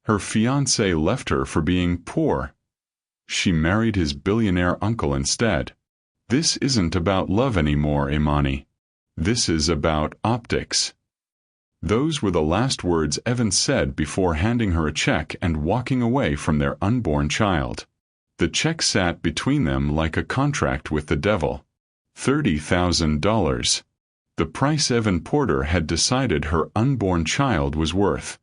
Her fiancé left her for being poor. She married his billionaire uncle instead. This isn't about love anymore, Imani. This is about optics. Those were the last words Evan said before handing her a check and walking away from their unborn child. The check sat between them like a contract with the devil. $30,000. The price Evan Porter had decided her unborn child was worth.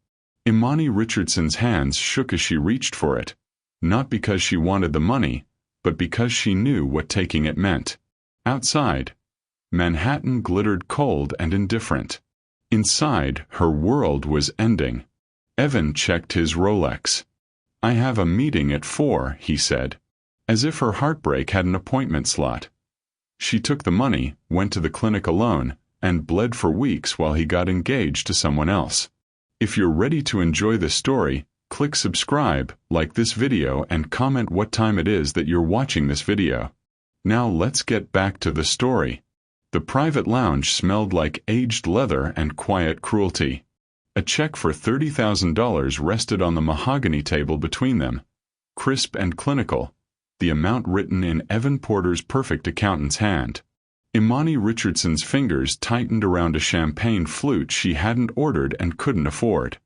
Imani Richardson's hands shook as she reached for it, not because she wanted the money, but because she knew what taking it meant. Outside, Manhattan glittered cold and indifferent. Inside, her world was ending. Evan checked his Rolex. "I have a meeting at 4, he said, as if her heartbreak had an appointment slot. She took the money, went to the clinic alone, and bled for weeks while he got engaged to someone else. If you're ready to enjoy this story, click subscribe, like this video, and comment what time it is that you're watching this video. Now let's get back to the story. The private lounge smelled like aged leather and quiet cruelty. A check for $30,000 rested on the mahogany table between them, crisp and clinical, the amount written in Evan Porter's perfect accountant's hand. Imani Richardson's fingers tightened around a champagne flute she hadn't ordered and couldn't afford.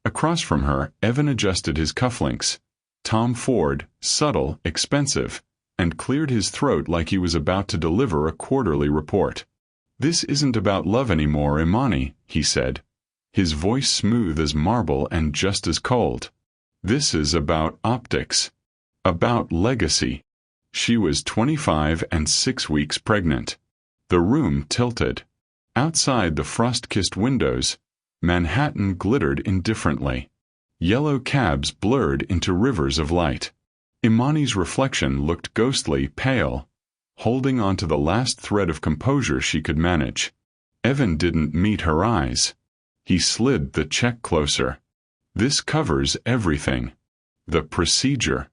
Across from her, Evan adjusted his cufflinks. Tom Ford, subtle, expensive, and cleared his throat like he was about to deliver a quarterly report. "This isn't about love anymore, Imani," he said, his voice smooth as marble and just as cold. "This is about optics. About legacy." She was 25 and 6 weeks pregnant. The room tilted. Outside the frost-kissed windows, Manhattan glittered indifferently. Yellow cabs blurred into rivers of light. Imani's reflection looked ghostly pale, holding on to the last thread of composure she could manage. Evan didn't meet her eyes. He slid the check closer. "This covers everything. The procedure.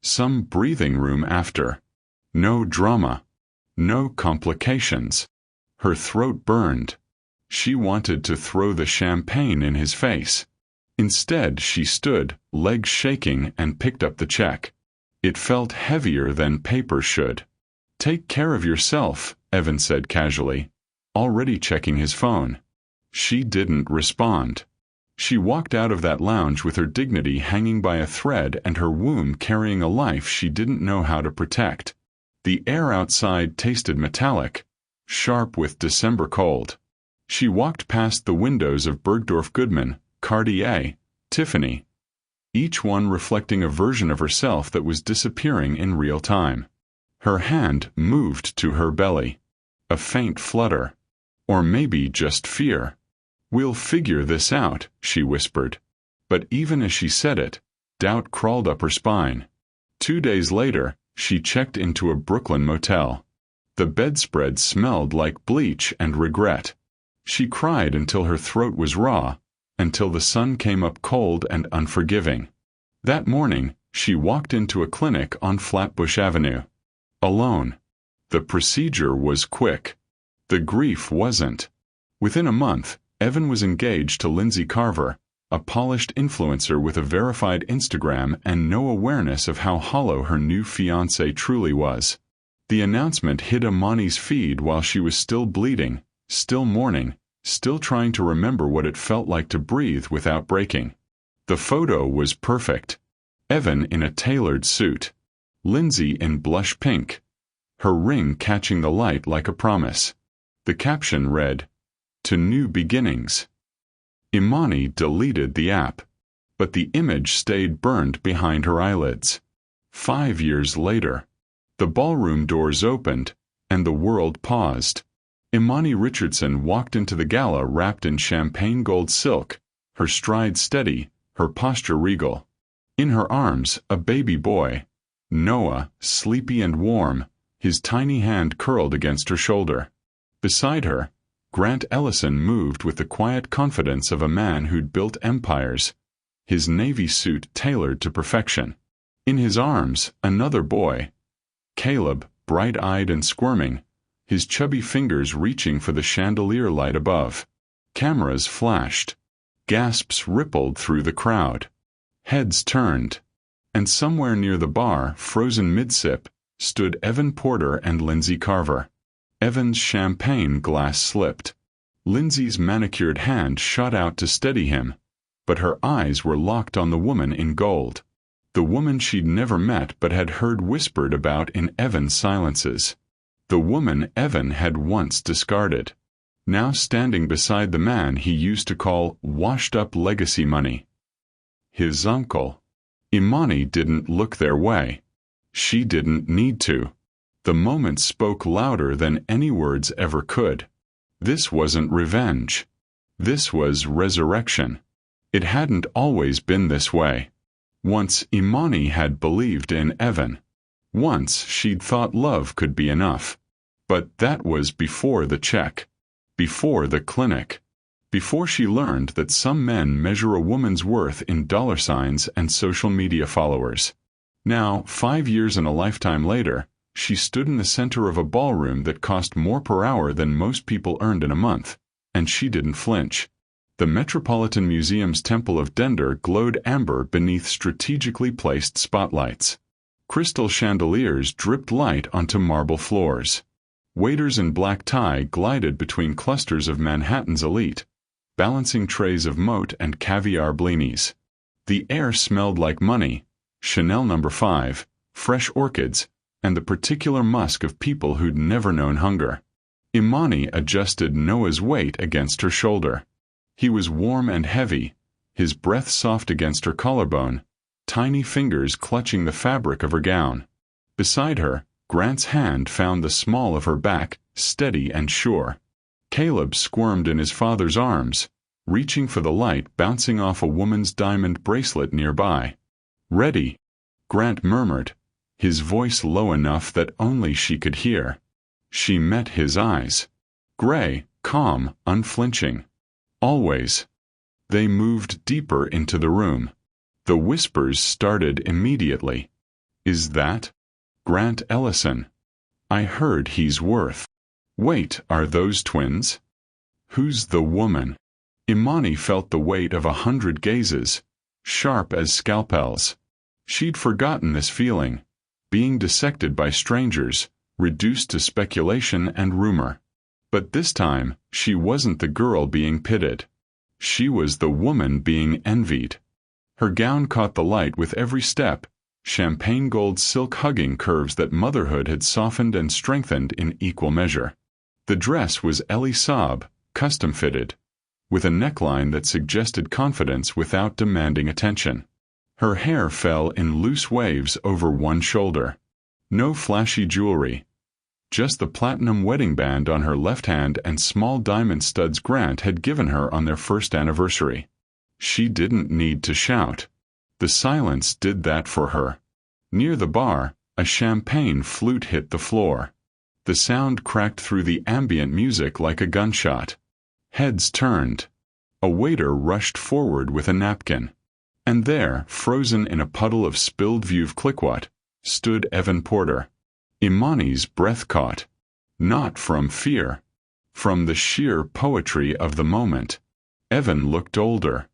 Some breathing room after. No drama. No complications." Her throat burned. She wanted to throw the champagne in his face. Instead, she stood, legs shaking, and picked up the check. It felt heavier than paper should. "Take care of yourself," Evan said casually, already checking his phone. She didn't respond. She walked out of that lounge with her dignity hanging by a thread and her womb carrying a life she didn't know how to protect. The air outside tasted metallic, sharp with December cold. She walked past the windows of Bergdorf Goodman, Cartier, Tiffany, each one reflecting a version of herself that was disappearing in real time. Her hand moved to her belly. A faint flutter. Or maybe just fear. "We'll figure this out," she whispered. But even as she said it, doubt crawled up her spine. 2 days later, she checked into a Brooklyn motel. The bedspread smelled like bleach and regret. She cried until her throat was raw, until the sun came up cold and unforgiving. That morning, she walked into a clinic on Flatbush Avenue. Alone. The procedure was quick. The grief wasn't. Within a month, Evan was engaged to Lindsay Carver, a polished influencer with a verified Instagram and no awareness of how hollow her new fiancé truly was. The announcement hit Imani's feed while she was still bleeding, still mourning, still trying to remember what it felt like to breathe without breaking. The photo was perfect. Evan in a tailored suit. Lindsay in blush pink. Her ring catching the light like a promise. The caption read, "To new beginnings." Imani deleted the app, but the image stayed burned behind her eyelids. 5 years later, the ballroom doors opened, and the world paused. Imani Richardson walked into the gala wrapped in champagne gold silk, her stride steady, her posture regal. In her arms, a baby boy, Noah, sleepy and warm, his tiny hand curled against her shoulder. Beside her, Grant Ellison moved with the quiet confidence of a man who'd built empires, his navy suit tailored to perfection. In his arms, another boy, Caleb, bright-eyed and squirming, his chubby fingers reaching for the chandelier light above. Cameras flashed. Gasps rippled through the crowd. Heads turned. And somewhere near the bar, frozen mid-sip, stood Evan Porter and Lindsay Carver. Evan's champagne glass slipped. Lindsay's manicured hand shot out to steady him, but her eyes were locked on the woman in gold. The woman she'd never met but had heard whispered about in Evan's silences. The woman Evan had once discarded. Now standing beside the man he used to call washed-up legacy money. His uncle. Imani didn't look their way. She didn't need to. The moment spoke louder than any words ever could. This wasn't revenge. This was resurrection. It hadn't always been this way. Once Imani had believed in Evan. Once she'd thought love could be enough. But that was before the check. Before the clinic. Before she learned that some men measure a woman's worth in dollar signs and social media followers. Now, 5 years and a lifetime later, she stood in the center of a ballroom that cost more per hour than most people earned in a month, and she didn't flinch. The Metropolitan Museum's Temple of Dender glowed amber beneath strategically placed spotlights. Crystal chandeliers dripped light onto marble floors. Waiters in black tie glided between clusters of Manhattan's elite, balancing trays of moat and caviar blinis. The air smelled like money, Chanel No. 5, fresh orchids, and the particular musk of people who'd never known hunger. Imani adjusted Noah's weight against her shoulder. He was warm and heavy, his breath soft against her collarbone, tiny fingers clutching the fabric of her gown. Beside her, Grant's hand found the small of her back, steady and sure. Caleb squirmed in his father's arms, reaching for the light bouncing off a woman's diamond bracelet nearby. "Ready," Grant murmured, his voice low enough that only she could hear. She met his eyes. Gray, calm, unflinching. Always. They moved deeper into the room. The whispers started immediately. "Is that Grant Ellison? I heard he's worth. Wait, are those twins? Who's the woman?" Imani felt the weight of 100 gazes, sharp as scalpels. She'd forgotten this feeling, being dissected by strangers, reduced to speculation and rumor. But this time, she wasn't the girl being pitted. She was the woman being envied. Her gown caught the light with every step, champagne gold silk hugging curves that motherhood had softened and strengthened in equal measure. The dress was Elie Saab, custom-fitted, with a neckline that suggested confidence without demanding attention. Her hair fell in loose waves over one shoulder. No flashy jewelry. Just the platinum wedding band on her left hand and small diamond studs Grant had given her on their first anniversary. She didn't need to shout. The silence did that for her. Near the bar, a champagne flute hit the floor. The sound cracked through the ambient music like a gunshot. Heads turned. A waiter rushed forward with a napkin. And there, frozen in a puddle of spilled Veuve Clicquot, stood Evan Porter. Imani's breath caught. Not from fear. From the sheer poetry of the moment. Evan looked older.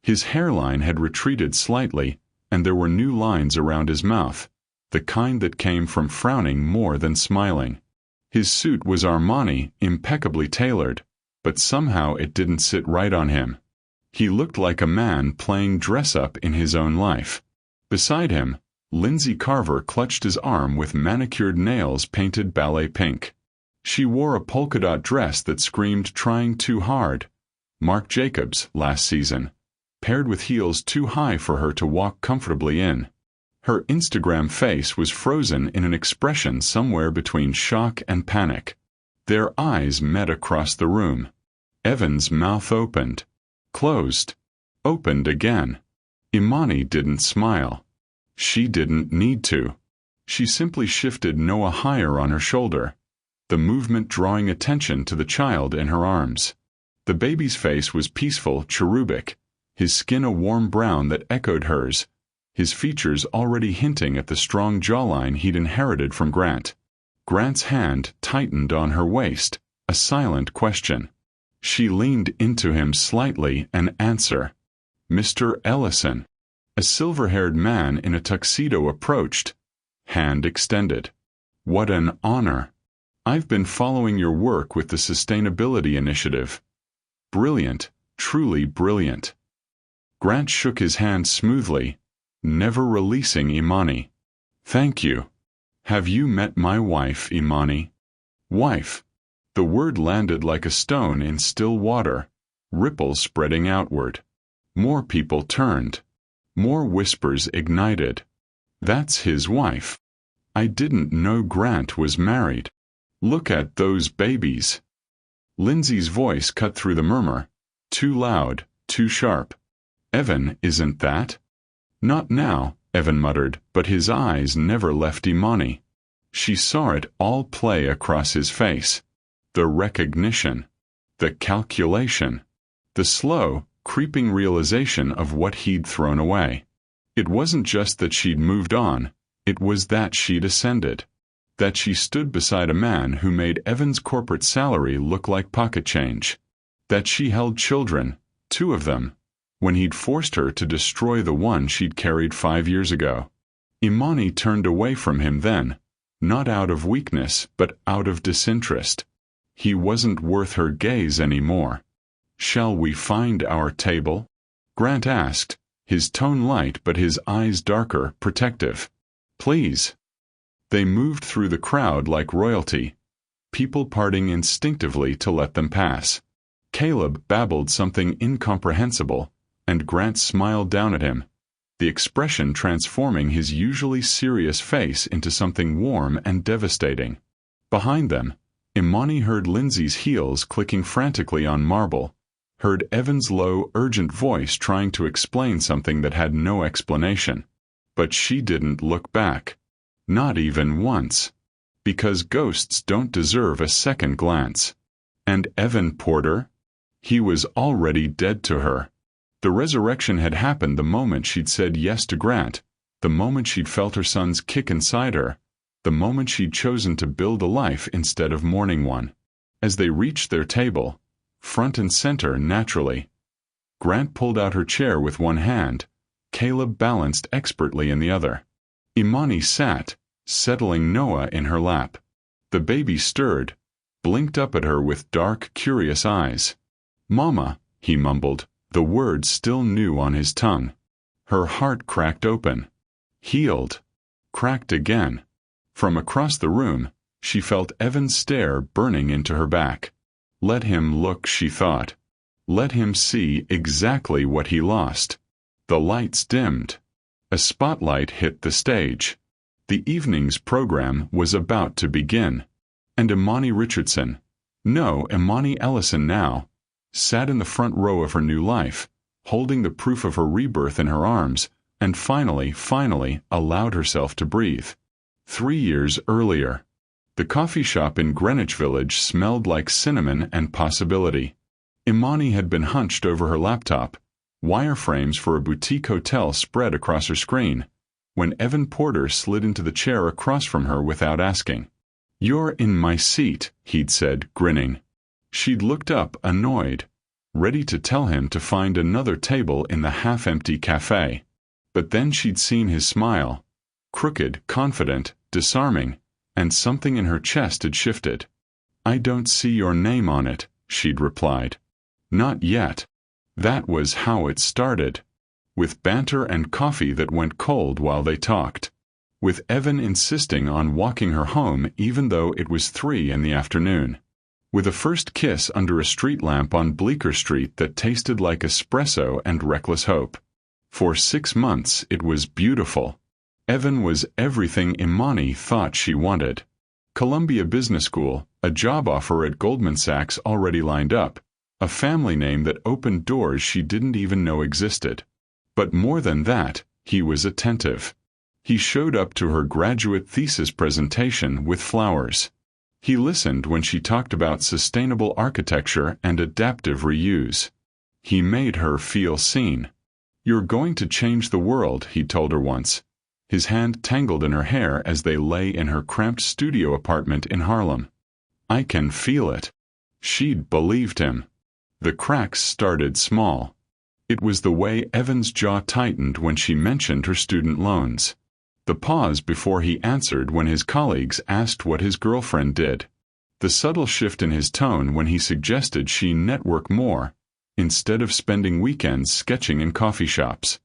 His hairline had retreated slightly, and there were new lines around his mouth, the kind that came from frowning more than smiling. His suit was Armani, impeccably tailored, but somehow it didn't sit right on him. He looked like a man playing dress-up in his own life. Beside him, Lindsay Carver clutched his arm with manicured nails painted ballet pink. She wore a polka-dot dress that screamed trying too hard. Marc Jacobs, last season, paired with heels too high for her to walk comfortably in. Her Instagram face was frozen in an expression somewhere between shock and panic. Their eyes met across the room. Evan's mouth opened. Closed. Opened again. Imani didn't smile. She didn't need to. She simply shifted Noah higher on her shoulder, the movement drawing attention to the child in her arms. The baby's face was peaceful, cherubic, his skin a warm brown that echoed hers, his features already hinting at the strong jawline he'd inherited from Grant. Grant's hand tightened on her waist, a silent question. She leaned into him slightly, an answer. "Mr. Ellison." A silver-haired man in a tuxedo approached, hand extended. "What an honor. I've been following your work with the Sustainability Initiative. Brilliant, truly brilliant." Grant shook his hand smoothly, never releasing Imani. "Thank you. Have you met my wife, Imani?" Wife. The word landed like a stone in still water, ripples spreading outward. More people turned. More whispers ignited. "That's his wife. I didn't know Grant was married. Look at those babies." Lindsay's voice cut through the murmur, too loud, too sharp. "Evan, isn't that?" "Not now," Evan muttered, but his eyes never left Imani. She saw it all play across his face. The recognition. The calculation. The slow, creeping realization of what he'd thrown away. It wasn't just that she'd moved on, it was that she'd ascended. That she stood beside a man who made Evan's corporate salary look like pocket change. That she held children, 2 of them, when he'd forced her to destroy the one she'd carried 5 years ago. Imani turned away from him then, not out of weakness, but out of disinterest. He wasn't worth her gaze anymore. "Shall we find our table?" Grant asked, his tone light but his eyes darker, protective. "Please." They moved through the crowd like royalty, people parting instinctively to let them pass. Caleb babbled something incomprehensible, and Grant smiled down at him, the expression transforming his usually serious face into something warm and devastating. Behind them, Imani heard Lindsay's heels clicking frantically on marble, heard Evan's low, urgent voice trying to explain something that had no explanation. But she didn't look back. Not even once. Because ghosts don't deserve a second glance. And Evan Porter? He was already dead to her. The resurrection had happened the moment she'd said yes to Grant, the moment she'd felt her son's kick inside her, the moment she'd chosen to build a life instead of mourning one. As they reached their table, front and center naturally, Grant pulled out her chair with one hand, Caleb balanced expertly in the other. Imani sat, settling Noah in her lap. The baby stirred, blinked up at her with dark, curious eyes. "Mama," he mumbled, the word still new on his tongue. Her heart cracked open. Healed. Cracked again. From across the room, she felt Evan's stare burning into her back. Let him look, she thought. Let him see exactly what he lost. The lights dimmed. A spotlight hit the stage. The evening's program was about to begin. And Imani Richardson, no, Imani Ellison now, sat in the front row of her new life, holding the proof of her rebirth in her arms, and finally allowed herself to breathe. 3 years earlier. The coffee shop in Greenwich Village smelled like cinnamon and possibility. Imani had been hunched over her laptop, wireframes for a boutique hotel spread across her screen, when Evan Porter slid into the chair across from her without asking. "You're in my seat," he'd said, grinning. She'd looked up, annoyed, ready to tell him to find another table in the half-empty cafe. But then she'd seen his smile, crooked, confident, disarming, and something in her chest had shifted. "I don't see your name on it," she'd replied. "Not yet." That was how it started. With banter and coffee that went cold while they talked. With Evan insisting on walking her home even though it was 3 in the afternoon. With a first kiss under a street lamp on Bleecker Street that tasted like espresso and reckless hope. For 6 months it was beautiful. Evan was everything Imani thought she wanted. Columbia Business School, a job offer at Goldman Sachs already lined up, a family name that opened doors she didn't even know existed. But more than that, he was attentive. He showed up to her graduate thesis presentation with flowers. He listened when she talked about sustainable architecture and adaptive reuse. He made her feel seen. "You're going to change the world," he told her once. His hand tangled in her hair as they lay in her cramped studio apartment in Harlem. "I can feel it." She'd believed him. The cracks started small. It was the way Evan's jaw tightened when she mentioned her student loans. The pause before he answered when his colleagues asked what his girlfriend did. The subtle shift in his tone when he suggested she network more, instead of spending weekends sketching in coffee shops.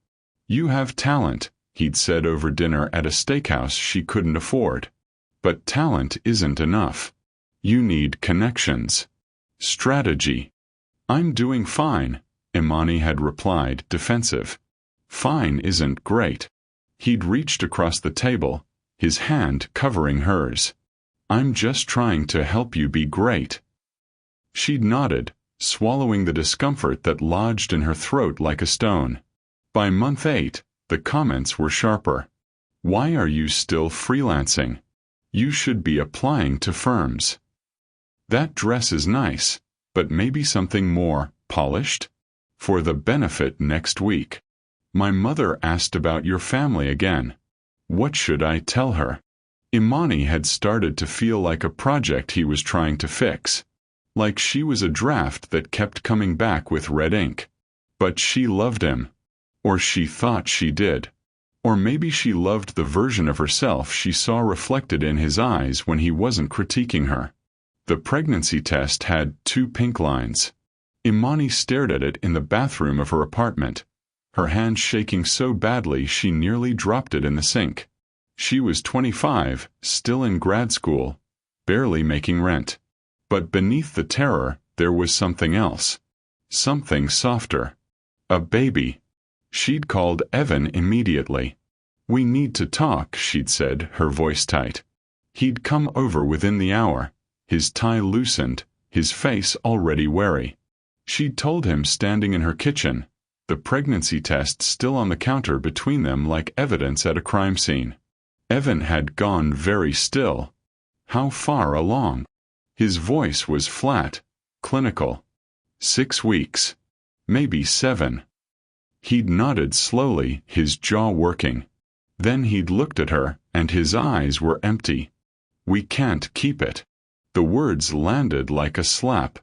"You have talent," he'd said over dinner at a steakhouse she couldn't afford. "But talent isn't enough. You need connections. Strategy." "I'm doing fine," Imani had replied, defensive. Fine isn't great. He'd reached across the table, his hand covering hers. "I'm just trying to help you be great." She'd nodded, swallowing the discomfort that lodged in her throat like a stone. By month 8, the comments were sharper. "Why are you still freelancing? You should be applying to firms. That dress is nice, but maybe something more polished? For the benefit next week. My mother asked about your family again. What should I tell her?" Imani had started to feel like a project he was trying to fix. Like she was a draft that kept coming back with red ink. But she loved him. Or she thought she did. Or maybe she loved the version of herself she saw reflected in his eyes when he wasn't critiquing her. The pregnancy test had 2 pink lines. Imani stared at it in the bathroom of her apartment, her hand shaking so badly she nearly dropped it in the sink. She was 25, still in grad school, barely making rent. But beneath the terror, there was something else. Something softer. A baby. She'd called Evan immediately. "We need to talk," she'd said, her voice tight. He'd come over within the hour, his tie loosened, his face already wary. She'd told him standing in her kitchen, the pregnancy test still on the counter between them like evidence at a crime scene. Evan had gone very still. How far along? His voice was flat, clinical. 6 weeks. Maybe 7. He'd nodded slowly, his jaw working. Then he'd looked at her, and his eyes were empty. "We can't keep it." The words landed like a slap.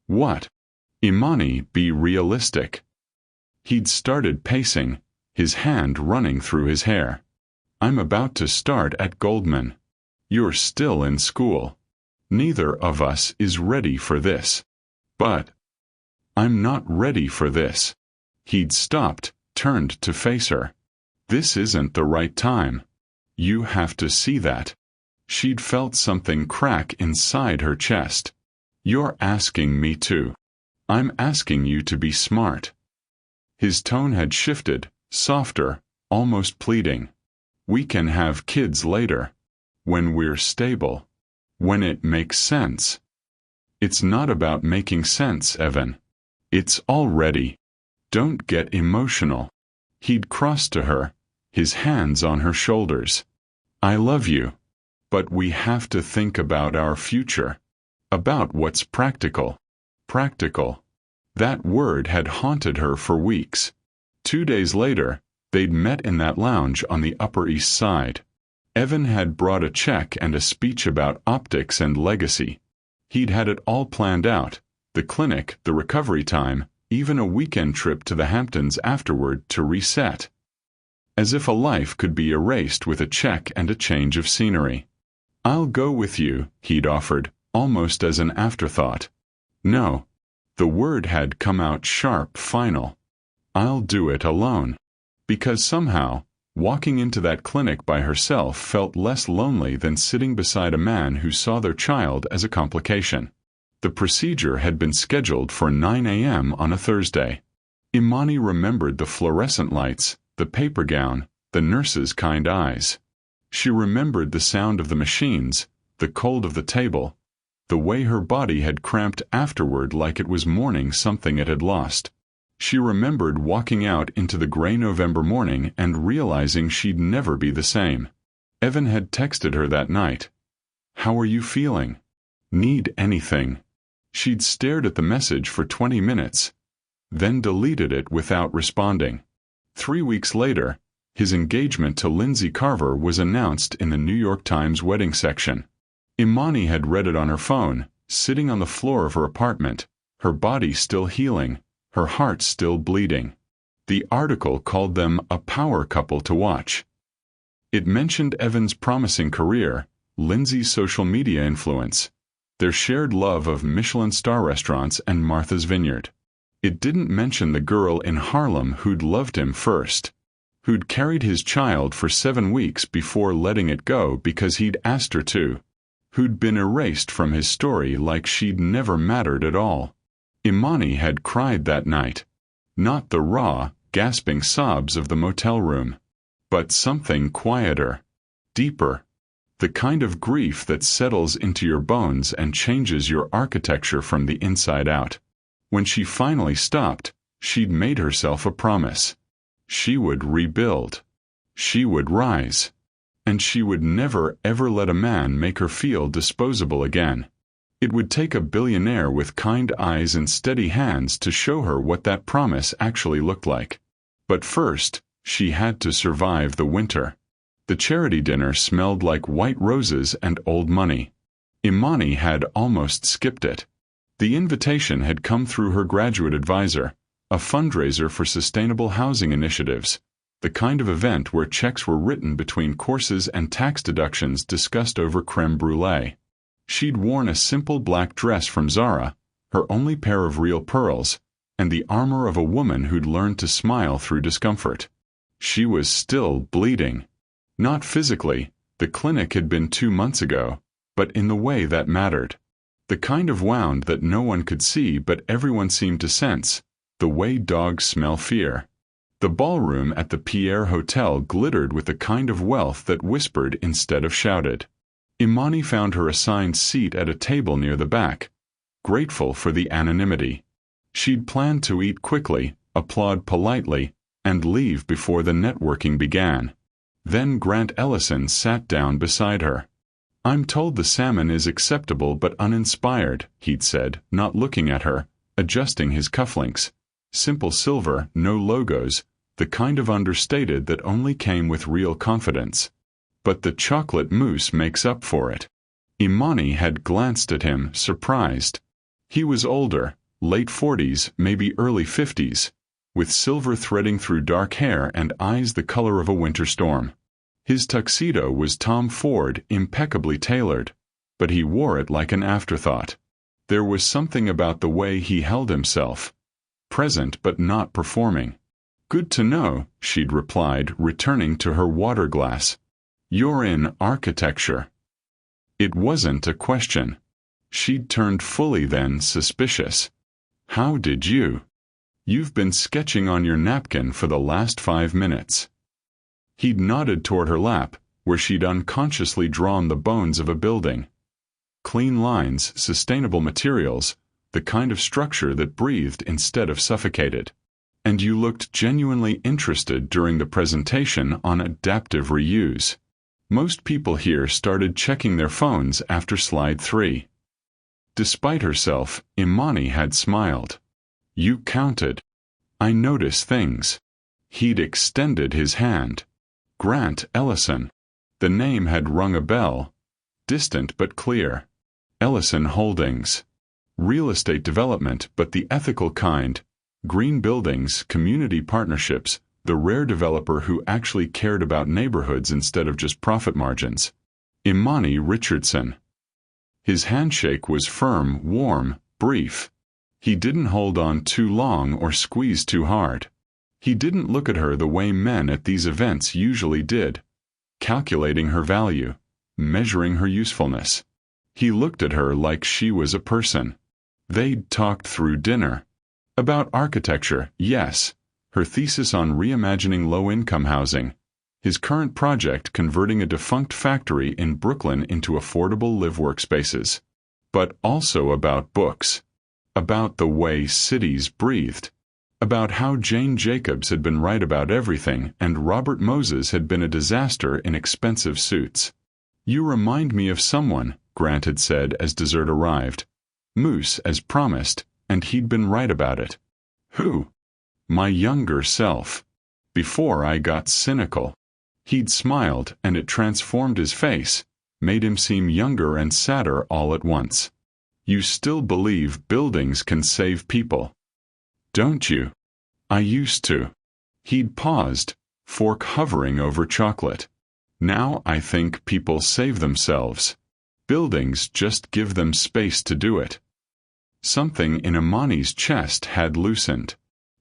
What? Imani, be realistic. He'd started pacing, his hand running through his hair. "I'm about to start at Goldman. You're still in school. Neither of us is ready for this." "But I'm not ready for this." He'd stopped, turned to face her. "This isn't the right time. You have to see that." She'd felt something crack inside her chest. "You're asking me to. I'm asking you to be smart." His tone had shifted, softer, almost pleading. "We can have kids later. When we're stable. When it makes sense." "It's not about making sense, Evan. It's already. Don't get emotional." He'd crossed to her, his hands on her shoulders. "I love you. But we have to think about our future. About what's practical." Practical. That word had haunted her for weeks. 2 days later, they'd met in that lounge on the Upper East Side. Evan had brought a check and a speech about optics and legacy. He'd had it all planned out, the clinic, the recovery time, even a weekend trip to the Hamptons afterward to reset. As if a life could be erased with a check and a change of scenery. "I'll go with you," he'd offered, almost as an afterthought. "No." The word had come out sharp, final. "I'll do it alone." Because somehow, walking into that clinic by herself felt less lonely than sitting beside a man who saw their child as a complication. The procedure had been scheduled for 9 a.m. on a Thursday. Imani remembered the fluorescent lights, the paper gown, the nurse's kind eyes. She remembered the sound of the machines, the cold of the table, the way her body had cramped afterward like it was mourning something it had lost. She remembered walking out into the gray November morning and realizing she'd never be the same. Evan had texted her that night. "How are you feeling? Need anything?" She'd stared at the message for 20 minutes, then deleted it without responding. 3 weeks later, his engagement to Lindsay Carver was announced in the New York Times wedding section. Imani had read it on her phone, sitting on the floor of her apartment, her body still healing, her heart still bleeding. The article called them a power couple to watch. It mentioned Evan's promising career, Lindsay's social media influence, their shared love of Michelin star restaurants and Martha's Vineyard. It didn't mention the girl in Harlem who'd loved him first, who'd carried his child for 7 weeks before letting it go because he'd asked her to, who'd been erased from his story like she'd never mattered at all. Imani had cried that night. Not the raw, gasping sobs of the motel room, but something quieter, deeper, the kind of grief that settles into your bones and changes your architecture from the inside out. When she finally stopped, she'd made herself a promise. She would rebuild. She would rise. And she would never ever let a man make her feel disposable again. It would take a billionaire with kind eyes and steady hands to show her what that promise actually looked like. But first, she had to survive the winter. The charity dinner smelled like white roses and old money. Imani had almost skipped it. The invitation had come through her graduate advisor, a fundraiser for sustainable housing initiatives, the kind of event where checks were written between courses and tax deductions discussed over creme brulee. She'd worn a simple black dress from Zara, her only pair of real pearls, and the armor of a woman who'd learned to smile through discomfort. She was still bleeding. Not physically, the clinic had been 2 months ago, but in the way that mattered. The kind of wound that no one could see but everyone seemed to sense, the way dogs smell fear. The ballroom at the Pierre Hotel glittered with the kind of wealth that whispered instead of shouted. Imani found her assigned seat at a table near the back, grateful for the anonymity. She'd planned to eat quickly, applaud politely, and leave before the networking began. Then Grant Ellison sat down beside her. "I'm told the salmon is acceptable but uninspired," he'd said, not looking at her, adjusting his cufflinks. Simple silver, no logos, the kind of understated that only came with real confidence. But the chocolate mousse makes up for it. Imani had glanced at him, surprised. He was older, late 40s, maybe early 50s, with silver threading through dark hair and eyes the color of a winter storm. His tuxedo was Tom Ford, impeccably tailored, but he wore it like an afterthought. There was something about the way he held himself, present but not performing. "Good to know," she'd replied, returning to her water glass. "You're in architecture." It wasn't a question. She'd turned fully then suspicious. "How did you? You've been sketching on your napkin for the last 5 minutes." He'd nodded toward her lap, where she'd unconsciously drawn the bones of a building. Clean lines, sustainable materials, the kind of structure that breathed instead of suffocated. "And you looked genuinely interested during the presentation on adaptive reuse." Most people here started checking their phones after slide 3. Despite herself, Imani had smiled. "You counted. I notice things." He'd extended his hand. Grant Ellison. The name had rung a bell, distant but clear. Ellison Holdings. Real estate development, but the ethical kind. Green buildings, community partnerships, the rare developer who actually cared about neighborhoods instead of just profit margins. Imani Richardson. His handshake was firm, warm, brief. He didn't hold on too long or squeeze too hard. He didn't look at her the way men at these events usually did, calculating her value, measuring her usefulness. He looked at her like she was a person. They'd talked through dinner. About architecture, yes. Her thesis on reimagining low-income housing. His current project converting a defunct factory in Brooklyn into affordable live workspaces. But also about books. About the way cities breathed. About how Jane Jacobs had been right about everything and Robert Moses had been a disaster in expensive suits. "You remind me of someone," Grant had said as dessert arrived. "Mousse, as promised, and he'd been right about it." "Who?" "My younger self. Before I got cynical." He'd smiled, and it transformed his face, made him seem younger and sadder all at once. "You still believe buildings can save people, don't you?" "I used to." He'd paused, fork hovering over chocolate. Now I think people save themselves. Buildings just give them space to do it. Something in Imani's chest had loosened.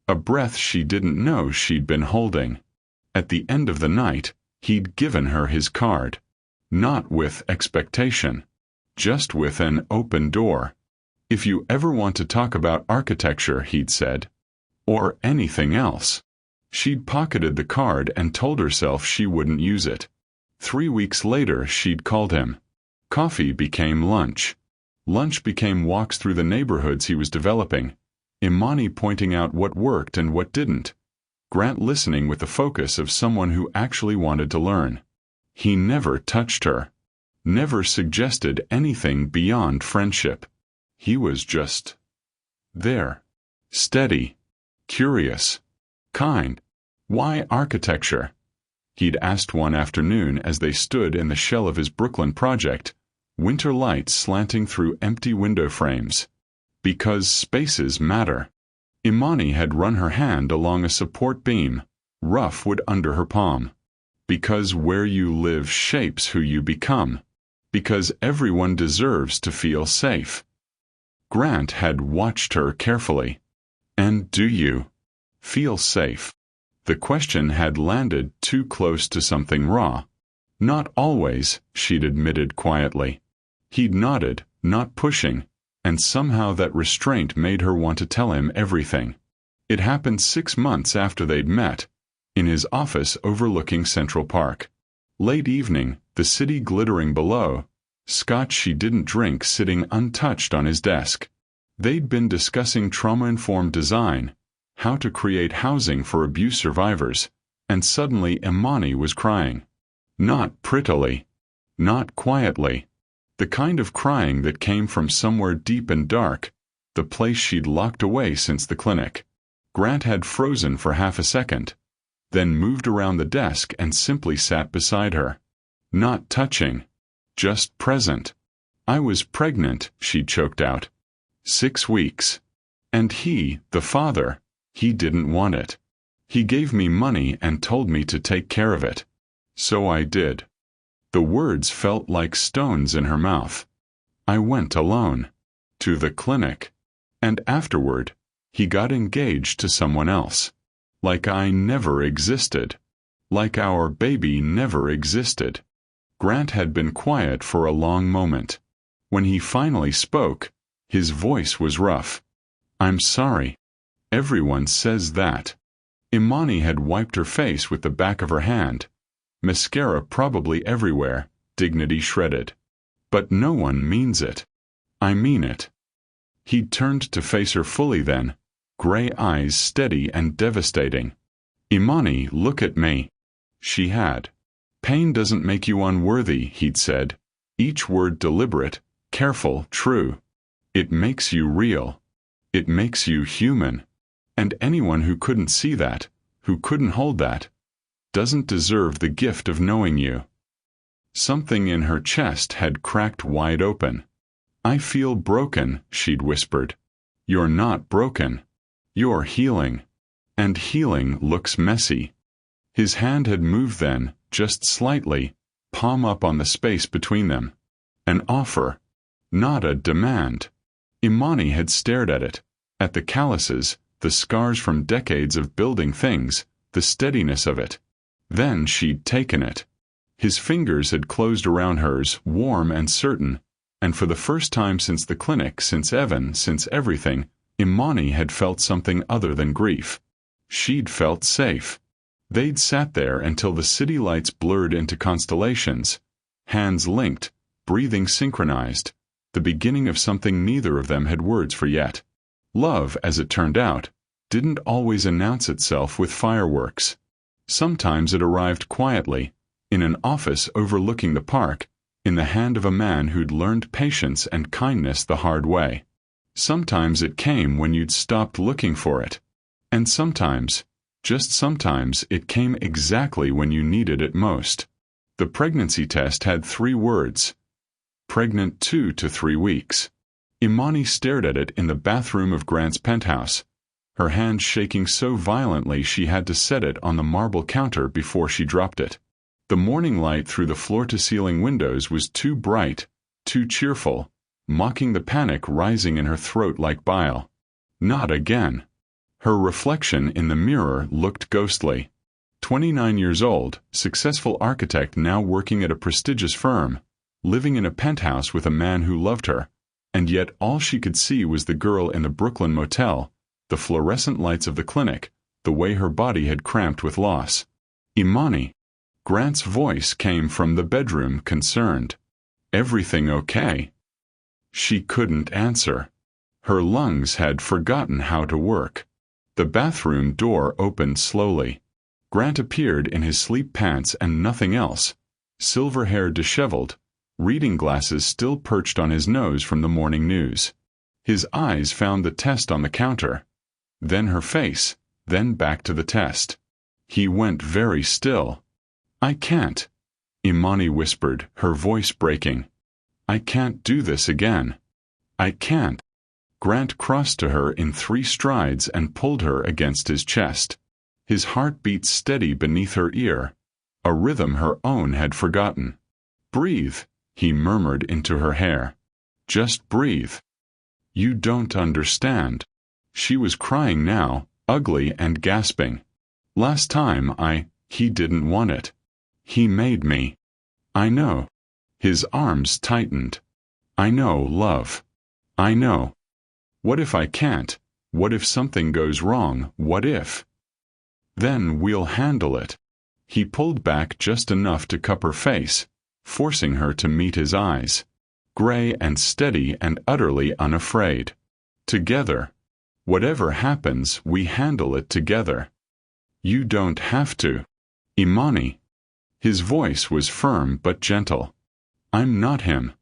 A breath she didn't know she'd been holding. At the end of the night, he'd given her his card. Not with expectation. Just with an open door. If you ever want to talk about architecture, he'd said. Or anything else. She'd pocketed the card and told herself she wouldn't use it. 3 weeks later, she'd called him. Coffee became lunch. Lunch became walks through the neighborhoods he was developing. Imani pointing out what worked and what didn't. Grant listening with the focus of someone who actually wanted to learn. He never touched her. Never suggested anything beyond friendship. He was just there. Steady. Curious. Kind. Why architecture? He'd asked one afternoon as they stood in the shell of his Brooklyn project, winter lights slanting through empty window frames. Because spaces matter. Imani had run her hand along a support beam, rough wood under her palm. Because where you live shapes who you become. Because everyone deserves to feel safe. Grant had watched her carefully. And do you feel safe? The question had landed too close to something raw. Not always, she'd admitted quietly. He'd nodded, not pushing, and somehow that restraint made her want to tell him everything. It happened 6 months after they'd met, in his office overlooking Central Park. Late evening, the city glittering below, scotch she didn't drink sitting untouched on his desk. They'd been discussing trauma-informed design, how to create housing for abuse survivors, and suddenly Imani was crying. Not prettily. Not quietly. The kind of crying that came from somewhere deep and dark, the place she'd locked away since the clinic. Grant had frozen for half a second, then moved around the desk and simply sat beside her. Not touching. Just present. I was pregnant, she choked out. 6 weeks. And he, the father, he didn't want it. He gave me money and told me to take care of it. So I did. The words felt like stones in her mouth. I went alone. To the clinic. And afterward, he got engaged to someone else. Like I never existed. Like our baby never existed. Grant had been quiet for a long moment. When he finally spoke, his voice was rough. I'm sorry. Everyone says that. Imani had wiped her face with the back of her hand. Mascara probably everywhere, dignity shredded. But no one means it. I mean it. He turned to face her fully then, gray eyes steady and devastating. Imani, look at me. She had. Pain doesn't make you unworthy, he'd said, each word deliberate, careful, true. It makes you real. It makes you human. And anyone who couldn't see that, who couldn't hold that, doesn't deserve the gift of knowing you. Something in her chest had cracked wide open. I feel broken, she'd whispered. You're not broken. You're healing. And healing looks messy. His hand had moved then, just slightly, palm up on the space between them. An offer. Not a demand. Imani had stared at it, at the calluses, the scars from decades of building things, the steadiness of it. Then she'd taken it. His fingers had closed around hers, warm and certain, and for the first time since the clinic, since Evan, since everything, Imani had felt something other than grief. She'd felt safe. They'd sat there until the city lights blurred into constellations, hands linked, breathing synchronized, the beginning of something neither of them had words for yet. Love, as it turned out, didn't always announce itself with fireworks. Sometimes it arrived quietly, in an office overlooking the park, in the hand of a man who'd learned patience and kindness the hard way. Sometimes it came when you'd stopped looking for it. And sometimes, just sometimes, it came exactly when you needed it most. The pregnancy test had 3 words. Pregnant 2 to 3 weeks. Imani stared at it in the bathroom of Grant's penthouse. her hand shaking so violently she had to set it on the marble counter before she dropped it. The morning light through the floor-to-ceiling windows was too bright, too cheerful, mocking the panic rising in her throat like bile. Not again. Her reflection in the mirror looked ghostly. 29 years old, successful architect now working at a prestigious firm, living in a penthouse with a man who loved her, and yet all she could see was the girl in the Brooklyn motel, the fluorescent lights of the clinic, the way her body had cramped with loss. Imani. Grant's voice came from the bedroom, concerned. Everything okay? She couldn't answer. Her lungs had forgotten how to work. The bathroom door opened slowly. Grant appeared in his sleep pants and nothing else, silver hair disheveled, reading glasses still perched on his nose from the morning news. His eyes found the test on the counter, then her face, then back to the test. He went very still. "I can't," Imani whispered, her voice breaking. "I can't do this again. I can't." Grant crossed to her in 3 strides and pulled her against his chest. His heart beat steady beneath her ear, a rhythm her own had forgotten. "Breathe," he murmured into her hair. "Just breathe. You don't understand." She was crying now, ugly and gasping. "Last time he didn't want it. He made me." "I know." His arms tightened. "I know, love. I know. What if I can't? What if something goes wrong? What if? Then we'll handle it." He pulled back just enough to cup her face, forcing her to meet his eyes. Gray and steady and utterly unafraid. "Together. Whatever happens, we handle it together. You don't have to." "Imani." His voice was firm but gentle. "I'm not him.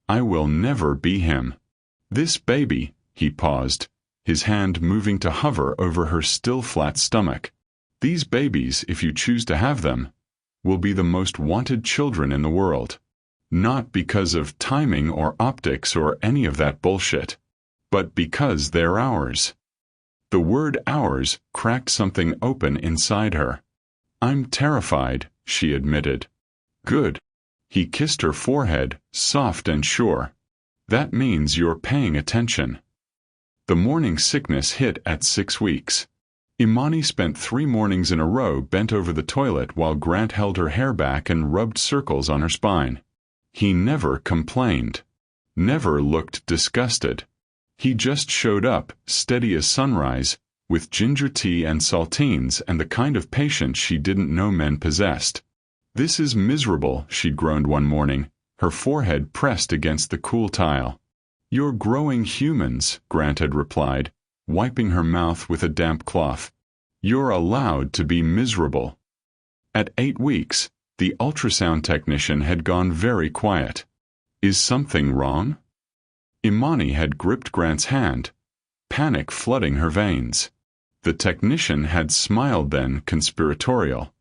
I will never be him. This baby," he paused, his hand moving to hover over her still flat stomach. "These babies, if you choose to have them, will be the most wanted children in the world. Not because of timing or optics or any of that bullshit, but because they're ours." The word ours cracked something open inside her. "I'm terrified," she admitted. "Good." He kissed her forehead, soft and sure. "That means you're paying attention." The morning sickness hit at 6 weeks. Imani spent 3 mornings in a row bent over the toilet while Grant held her hair back and rubbed circles on her spine. He never complained. Never looked disgusted. He just showed up, steady as sunrise, with ginger tea and saltines and the kind of patience she didn't know men possessed. "This is miserable," she'd groaned one morning, her forehead pressed against the cool tile. "You're growing humans," Grant had replied, wiping her mouth with a damp cloth. "You're allowed to be miserable." At 8 weeks, the ultrasound technician had gone very quiet. "Is something wrong?" Imani had gripped Grant's hand, panic flooding her veins. The technician had smiled then, conspiratorial.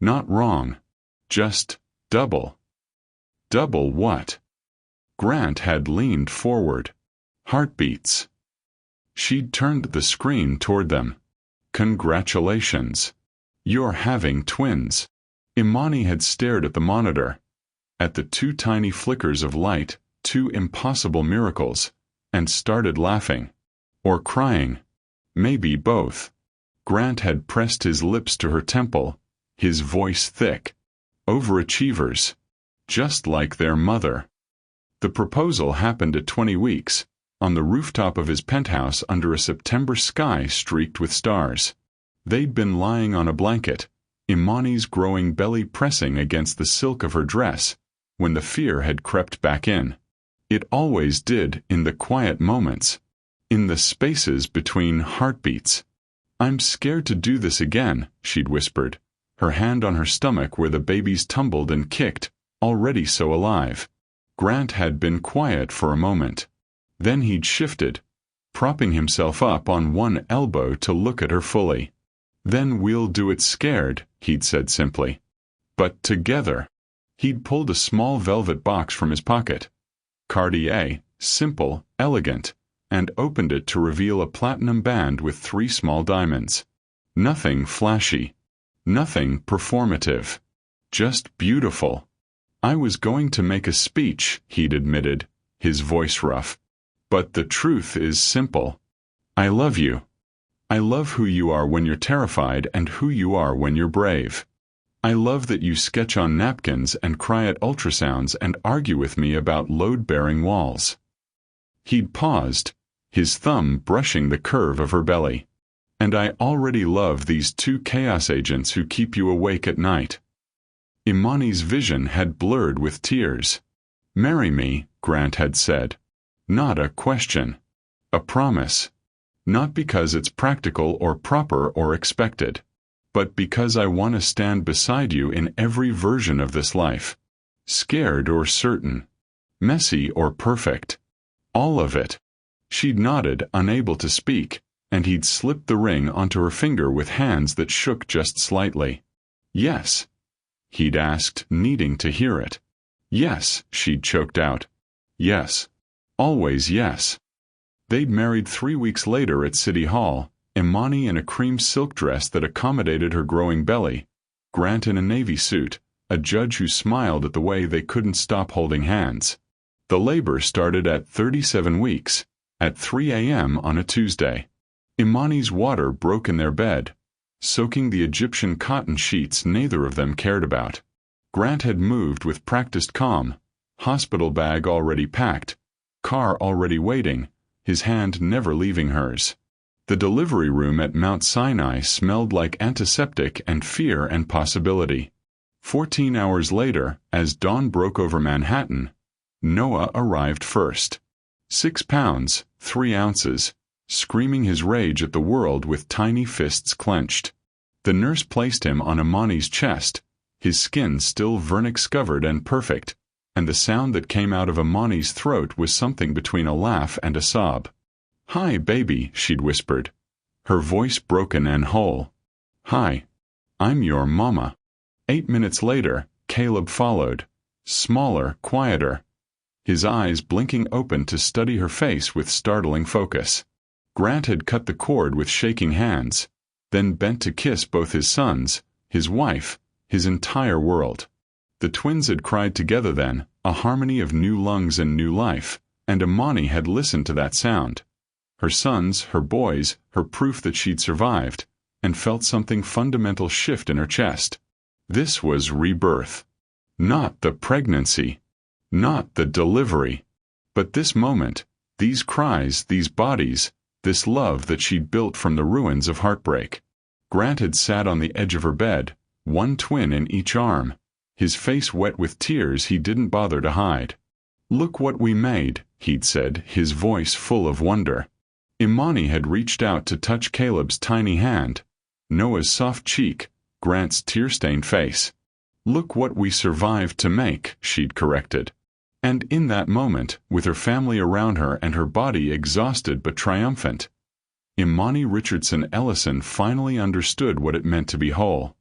"Not wrong. Just double." "Double what?" Grant had leaned forward. "Heartbeats." She'd turned the screen toward them. "Congratulations. You're having twins." Imani had stared at the monitor, at the 2 tiny flickers of light, 2 impossible miracles, and started laughing. Or crying. Maybe both. Grant had pressed his lips to her temple, his voice thick. Overachievers. Just like their mother. The proposal happened at 20 weeks, on the rooftop of his penthouse under a September sky streaked with stars. They'd been lying on a blanket, Imani's growing belly pressing against the silk of her dress, when the fear had crept back in. It always did, in the quiet moments, in the spaces between heartbeats. "I'm scared to do this again," she'd whispered, her hand on her stomach where the babies tumbled and kicked, already so alive. Grant had been quiet for a moment. Then he'd shifted, propping himself up on one elbow to look at her fully. "Then we'll do it scared," he'd said simply. "But together." He'd pulled a small velvet box from his pocket. Cartier, simple, elegant, and opened it to reveal a platinum band with 3 small diamonds. Nothing flashy. Nothing performative. Just beautiful. I was going to make a speech, he'd admitted, his voice rough. But the truth is simple. I love you. I love who you are when you're terrified and who you are when you're brave. I love that you sketch on napkins and cry at ultrasounds and argue with me about load-bearing walls. He'd paused, his thumb brushing the curve of her belly. And I already love these 2 chaos agents who keep you awake at night. Imani's vision had blurred with tears. Marry me, Grant had said. Not a question. A promise. Not because it's practical or proper or expected, but because I want to stand beside you in every version of this life. Scared or certain. Messy or perfect. All of it. She'd nodded, unable to speak, and he'd slipped the ring onto her finger with hands that shook just slightly. Yes, he'd asked, needing to hear it. Yes, she'd choked out. Yes. Always yes. They'd married 3 weeks later at City Hall, Imani in a cream silk dress that accommodated her growing belly, Grant in a navy suit, a judge who smiled at the way they couldn't stop holding hands. The labor started at 37 weeks, at 3 a.m. on a Tuesday. Imani's water broke in their bed, soaking the Egyptian cotton sheets neither of them cared about. Grant had moved with practiced calm, hospital bag already packed, car already waiting, his hand never leaving hers. The delivery room at Mount Sinai smelled like antiseptic and fear and possibility. 14 hours later, as dawn broke over Manhattan, Noah arrived first. 6 pounds, 3 ounces, screaming his rage at the world with tiny fists clenched. The nurse placed him on Imani's chest, his skin still vernix-covered and perfect, and the sound that came out of Imani's throat was something between a laugh and a sob. "Hi, baby," she'd whispered, her voice broken and whole. "Hi. I'm your mama." 8 minutes later, Caleb followed, smaller, quieter, his eyes blinking open to study her face with startling focus. Grant had cut the cord with shaking hands, then bent to kiss both his sons, his wife, his entire world. The twins had cried together then, a harmony of new lungs and new life, and Imani had listened to that sound. Her sons, her boys, her proof that she'd survived, and felt something fundamental shift in her chest. This was rebirth. Not the pregnancy. Not the delivery. But this moment, these cries, these bodies, this love that she'd built from the ruins of heartbreak. Grant had sat on the edge of her bed, one twin in each arm, his face wet with tears he didn't bother to hide. "Look what we made," he'd said, his voice full of wonder. Imani had reached out to touch Caleb's tiny hand, Noah's soft cheek, Grant's tear-stained face. "Look what we survived to make," she'd corrected. And in that moment, with her family around her and her body exhausted but triumphant, Imani Richardson Ellison finally understood what it meant to be whole.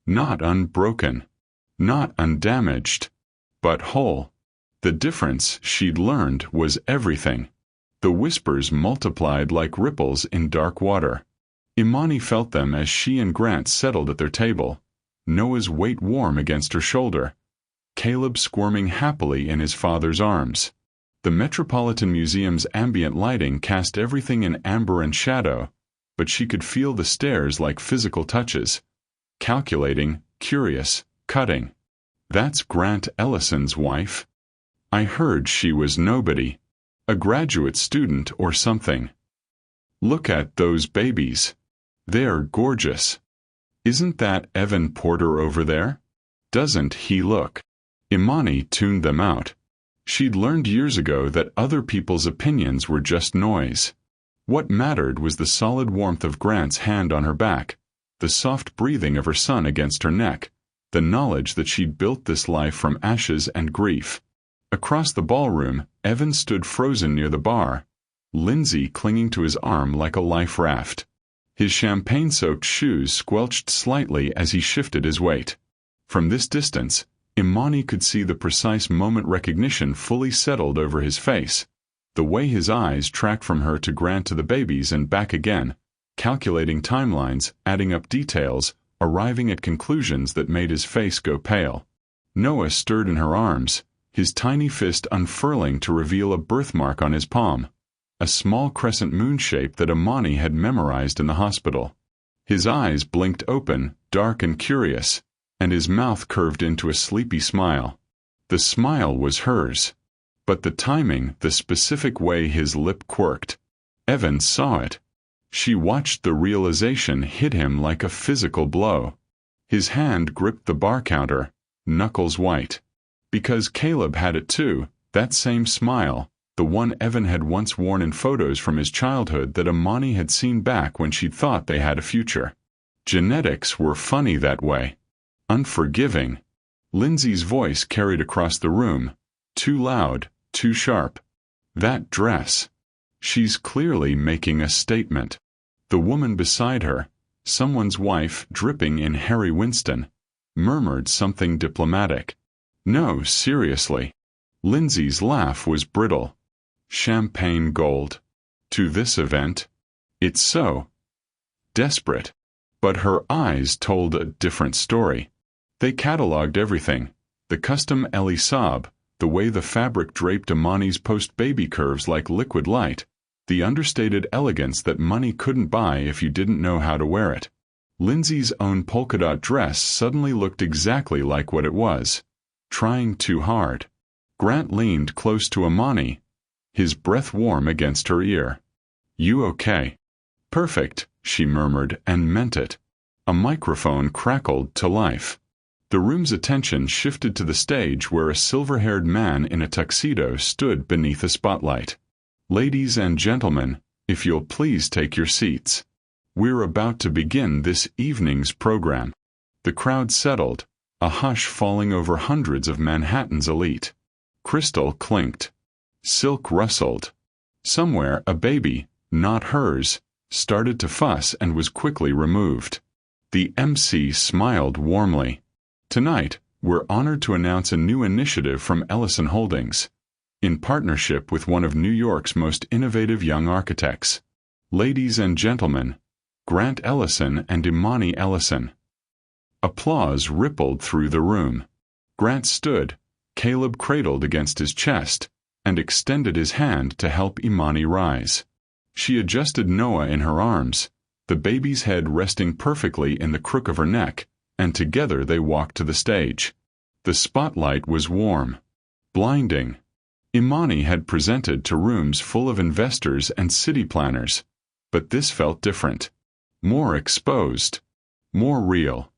Not unbroken. Not undamaged. But whole. The difference, she'd learned, was everything. The whispers multiplied like ripples in dark water. Imani felt them as she and Grant settled at their table, Noah's weight warm against her shoulder, Caleb squirming happily in his father's arms. The Metropolitan Museum's ambient lighting cast everything in amber and shadow, but she could feel the stares like physical touches. Calculating, curious, cutting. "That's Grant Ellison's wife. I heard she was nobody. A graduate student or something. Look at those babies. They're gorgeous. Isn't that Evan Porter over there? Doesn't he look?" Imani tuned them out. She'd learned years ago that other people's opinions were just noise. What mattered was the solid warmth of Grant's hand on her back, the soft breathing of her son against her neck, the knowledge that she'd built this life from ashes and grief. Across the ballroom, Evan stood frozen near the bar, Lindsay clinging to his arm like a life raft. His champagne-soaked shoes squelched slightly as he shifted his weight. From this distance, Imani could see the precise moment recognition fully settled over his face, The way his eyes tracked from her to Grant to the babies and back again, calculating timelines, adding up details, arriving at conclusions that made his face go pale. Noah stirred in her arms, his tiny fist unfurling to reveal a birthmark on his palm, a small crescent moon shape that Imani had memorized in the hospital. His eyes blinked open, dark and curious, and his mouth curved into a sleepy smile. The smile was hers. But the timing, the specific way his lip quirked. Evan saw it. She watched the realization hit him like a physical blow. His hand gripped the bar counter, knuckles white. Because Caleb had it too, that same smile, the one Evan had once worn in photos from his childhood that Imani had seen back when she'd thought they had a future. Genetics were funny that way. Unforgiving. Lindsay's voice carried across the room, too loud, too sharp. That dress. She's clearly making a statement. The woman beside her, someone's wife dripping in Harry Winston, murmured something diplomatic. No, seriously. Lindsay's laugh was brittle. Champagne gold. To this event? It's so desperate. But her eyes told a different story. They catalogued everything. The custom Ellie Saab, the way the fabric draped Imani's post-baby curves like liquid light, the understated elegance that money couldn't buy if you didn't know how to wear it. Lindsay's own polka-dot dress suddenly looked exactly like what it was. Trying too hard. Grant leaned close to Imani, his breath warm against her ear. You okay? Perfect, she murmured and meant it. A microphone crackled to life. The room's attention shifted to the stage where a silver-haired man in a tuxedo stood beneath a spotlight. Ladies and gentlemen, if you'll please take your seats. We're about to begin this evening's program. The crowd settled, a hush falling over hundreds of Manhattan's elite. Crystal clinked. Silk rustled. Somewhere a baby, not hers, started to fuss and was quickly removed. The MC smiled warmly. Tonight, we're honored to announce a new initiative from Ellison Holdings, in partnership with one of New York's most innovative young architects. Ladies and gentlemen, Grant Ellison and Imani Ellison. Applause rippled through the room. Grant stood, Caleb cradled against his chest, and extended his hand to help Imani rise. She adjusted Noah in her arms, the baby's head resting perfectly in the crook of her neck, and together they walked to the stage. The spotlight was warm, blinding. Imani had presented to rooms full of investors and city planners, but this felt different. More exposed. More real.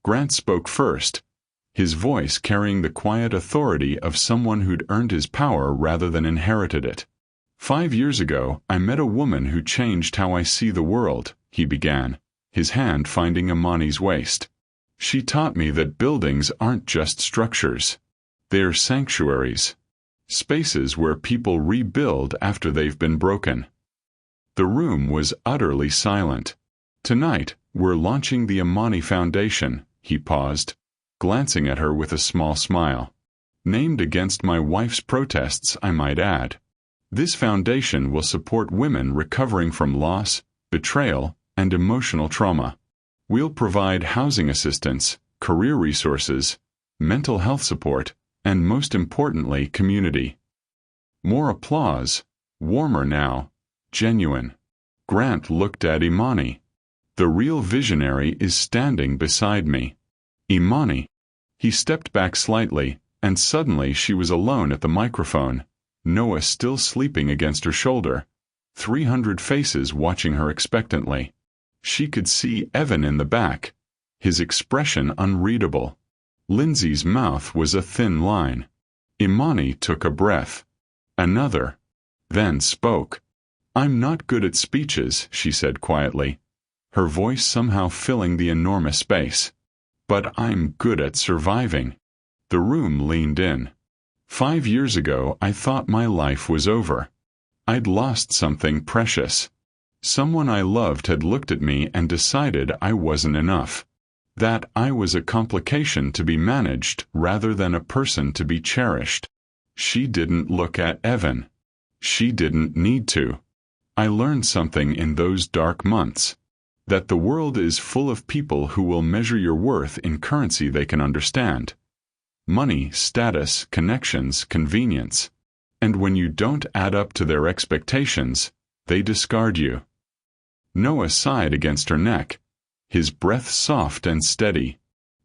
Grant spoke first, his voice carrying the quiet authority of someone who'd earned his power rather than inherited it. 5 years ago, I met a woman who changed how I see the world, he began, his hand finding Imani's waist. She taught me that buildings aren't just structures. They're sanctuaries. Spaces where people rebuild after they've been broken. The room was utterly silent. Tonight, we're launching the Imani Foundation, he paused, glancing at her with a small smile. Named against my wife's protests, I might add. This foundation will support women recovering from loss, betrayal, and emotional trauma. We'll provide housing assistance, career resources, mental health support, and most importantly, community. More applause, warmer now, genuine. Grant looked at Imani. The real visionary is standing beside me. Imani. He stepped back slightly, and suddenly she was alone at the microphone, Noah still sleeping against her shoulder, 300 faces watching her expectantly. She could see Evan in the back, his expression unreadable. Lindsay's mouth was a thin line. Imani took a breath. Another. Then spoke. I'm not good at speeches, she said quietly, her voice somehow filling the enormous space. But I'm good at surviving. The room leaned in. 5 years ago, I thought my life was over. I'd lost something precious. Someone I loved had looked at me and decided I wasn't enough. That I was a complication to be managed rather than a person to be cherished. She didn't look at Evan. She didn't need to. I learned something in those dark months. That the world is full of people who will measure your worth in currency they can understand. Money, status, connections, convenience. And when you don't add up to their expectations, they discard you. Noah sighed against her neck, his breath soft and steady.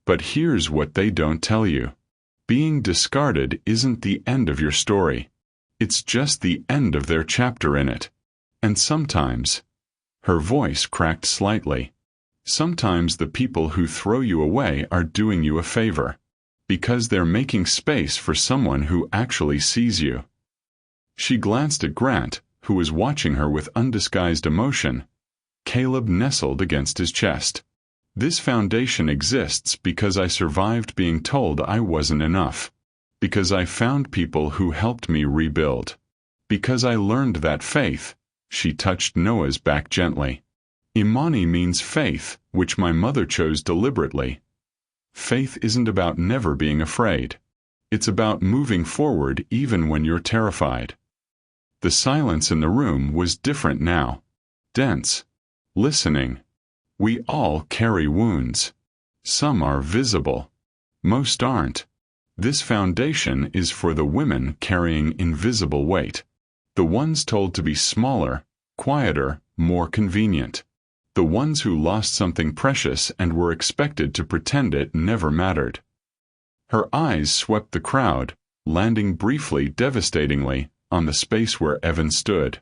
But here's what they don't tell you. Being discarded isn't the end of your story. It's just the end of their chapter in it. And sometimes, her voice cracked slightly, sometimes the people who throw you away are doing you a favor, because they're making space for someone who actually sees you. She glanced at Grant, who was watching her with undisguised emotion. Caleb nestled against his chest. This foundation exists because I survived being told I wasn't enough. Because I found people who helped me rebuild. Because I learned that faith. She touched Noah's back gently. Imani means faith, which my mother chose deliberately. Faith isn't about never being afraid. It's about moving forward even when you're terrified. The silence in the room was different now. Dense. Listening. We all carry wounds. Some are visible. Most aren't. This foundation is for the women carrying invisible weight. The ones told to be smaller, quieter, more convenient. The ones who lost something precious and were expected to pretend it never mattered. Her eyes swept the crowd, landing briefly, devastatingly, on the space where Evan stood.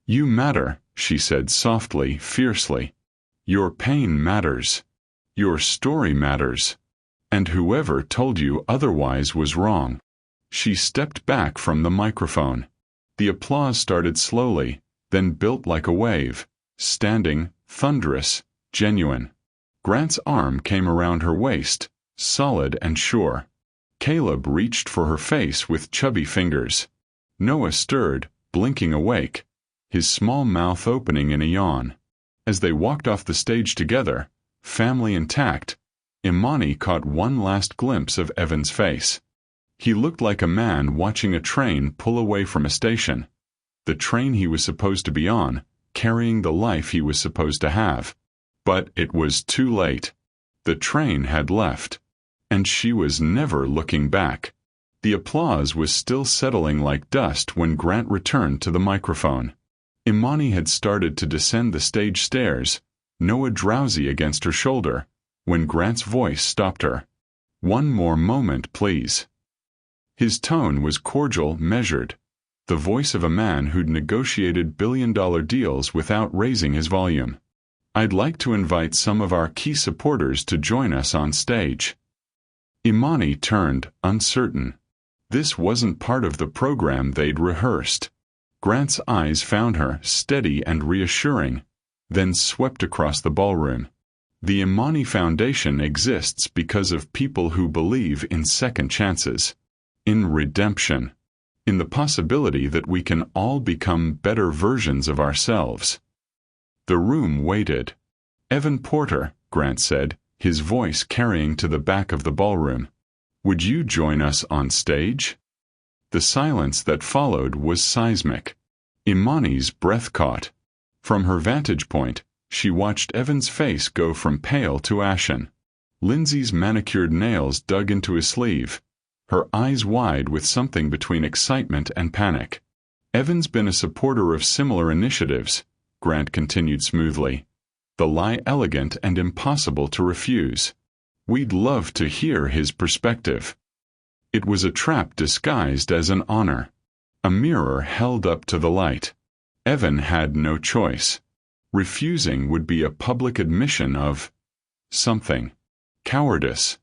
You matter, she said softly, fiercely. Your pain matters. Your story matters. And whoever told you otherwise was wrong. She stepped back from the microphone. The applause started slowly, then built like a wave, standing, thunderous, genuine. Grant's arm came around her waist, solid and sure. Caleb reached for her face with chubby fingers. Noah stirred, blinking awake, his small mouth opening in a yawn. As they walked off the stage together, family intact, Imani caught one last glimpse of Evan's face. He looked like a man watching a train pull away from a station. The train he was supposed to be on, carrying the life he was supposed to have. But it was too late. The train had left. And she was never looking back. The applause was still settling like dust when Grant returned to the microphone. Imani had started to descend the stage stairs, Noah drowsy against her shoulder, when Grant's voice stopped her. One more moment, please. His tone was cordial, measured, the voice of a man who'd negotiated billion-dollar deals without raising his volume. I'd like to invite some of our key supporters to join us on stage. Imani turned, uncertain. This wasn't part of the program they'd rehearsed. Grant's eyes found her, steady and reassuring, then swept across the ballroom. The Imani Foundation exists because of people who believe in second chances, in redemption, in the possibility that we can all become better versions of ourselves. The room waited. Evan Porter, Grant said, his voice carrying to the back of the ballroom. Would you join us on stage? The silence that followed was seismic. Imani's breath caught. From her vantage point, she watched Evan's face go from pale to ashen. Lindsay's manicured nails dug into his sleeve, her eyes wide with something between excitement and panic. Evan's been a supporter of similar initiatives, Grant continued smoothly. The lie elegant and impossible to refuse. We'd love to hear his perspective. It was a trap disguised as an honor. A mirror held up to the light. Evan had no choice. Refusing would be a public admission of something. Cowardice.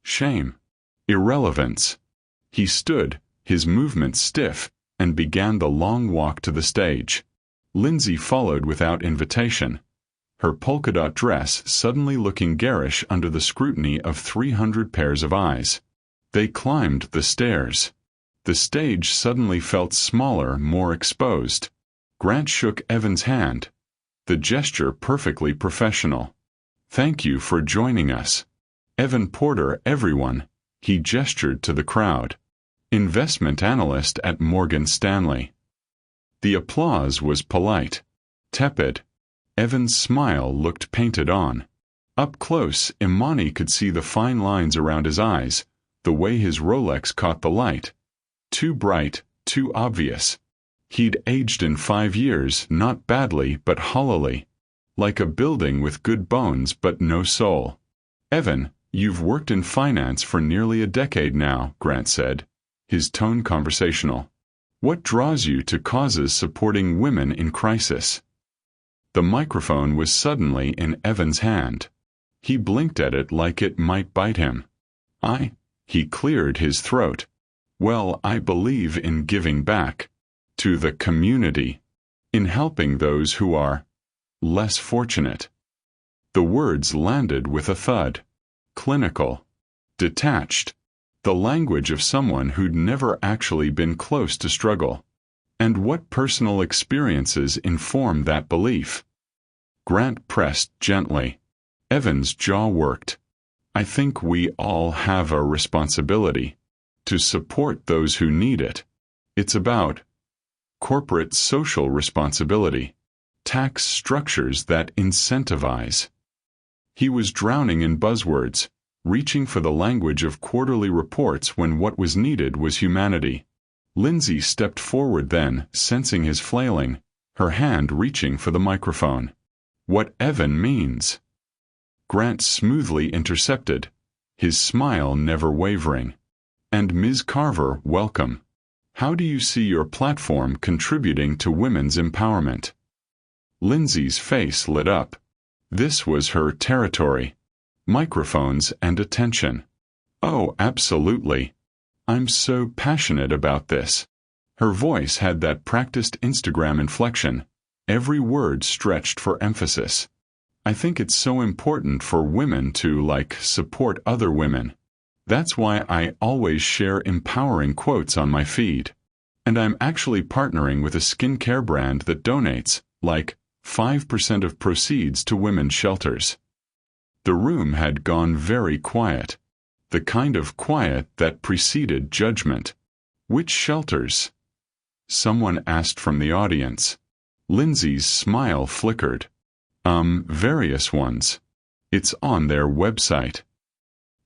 Shame. Irrelevance. He stood, his movements stiff, and began the long walk to the stage. Lindsay followed without invitation, her polka-dot dress suddenly looking garish under the scrutiny of 300 pairs of eyes. They climbed the stairs. The stage suddenly felt smaller, more exposed. Grant shook Evan's hand, the gesture perfectly professional. Thank you for joining us. Evan Porter, everyone, he gestured to the crowd. Investment analyst at Morgan Stanley. The applause was polite, tepid. Evan's smile looked painted on. Up close, Imani could see the fine lines around his eyes, the way his Rolex caught the light. Too bright, too obvious. He'd aged in 5 years, not badly but hollowly. Like a building with good bones but no soul. "Evan, you've worked in finance for nearly a decade now," Grant said, his tone conversational. "What draws you to causes supporting women in crisis?" The microphone was suddenly in Evan's hand. He blinked at it like it might bite him. He cleared his throat. "Well, I believe in giving back. To the community. In helping those who are less fortunate." The words landed with a thud. Clinical. Detached. The language of someone who'd never actually been close to struggle. And what personal experiences inform that belief? Grant pressed gently. Evan's jaw worked. "I think we all have a responsibility. To support those who need it. It's about corporate social responsibility. Tax structures that incentivize." He was drowning in buzzwords, reaching for the language of quarterly reports when what was needed was humanity. Lindsay stepped forward then, sensing his flailing, her hand reaching for the microphone. "What Evan means." Grant smoothly intercepted, his smile never wavering. "And Ms. Carver, welcome. How do you see your platform contributing to women's empowerment?" Lindsay's face lit up. This was her territory. Microphones and attention. "Oh, absolutely. I'm so passionate about this." Her voice had that practiced Instagram inflection, every word stretched for emphasis. "I think it's so important for women to, support other women. That's why I always share empowering quotes on my feed. And I'm actually partnering with a skincare brand that donates, 5% of proceeds to women's shelters." The room had gone very quiet. The kind of quiet that preceded judgment. "Which shelters?" someone asked from the audience. Lindsay's smile flickered. Various ones. It's on their website."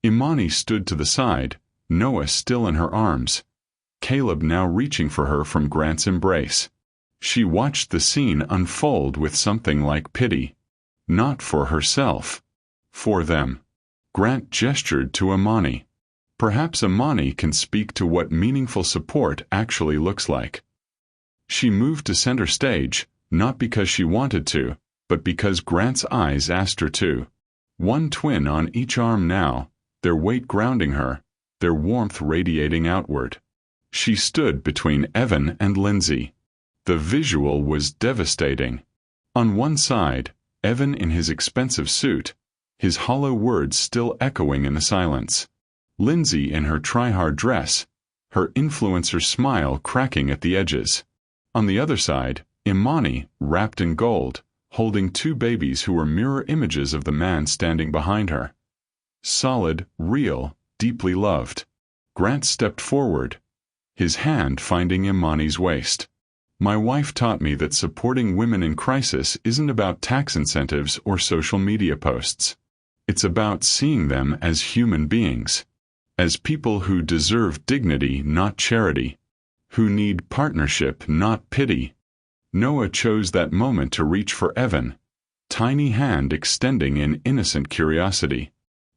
Imani stood to the side, Noah still in her arms. Caleb now reaching for her from Grant's embrace. She watched the scene unfold with something like pity. Not for herself. For them. Grant gestured to Imani. Perhaps Imani can speak to what meaningful support actually looks like. She moved to center stage, not because she wanted to, but because Grant's eyes asked her to. One twin on each arm now, their weight grounding her, their warmth radiating outward. She stood between Evan and Lindsay. The visual was devastating. On one side, Evan in his expensive suit, his hollow words still echoing in the silence. Lindsay in her try-hard dress, her influencer smile cracking at the edges. On the other side, Imani, wrapped in gold, holding 2 babies who were mirror images of the man standing behind her. Solid, real, deeply loved. Grant stepped forward, his hand finding Imani's waist. "My wife taught me that supporting women in crisis isn't about tax incentives or social media posts. It's about seeing them as human beings. As people who deserve dignity, not charity. Who need partnership, not pity." Noah chose that moment to reach for Evan, tiny hand extending in innocent curiosity.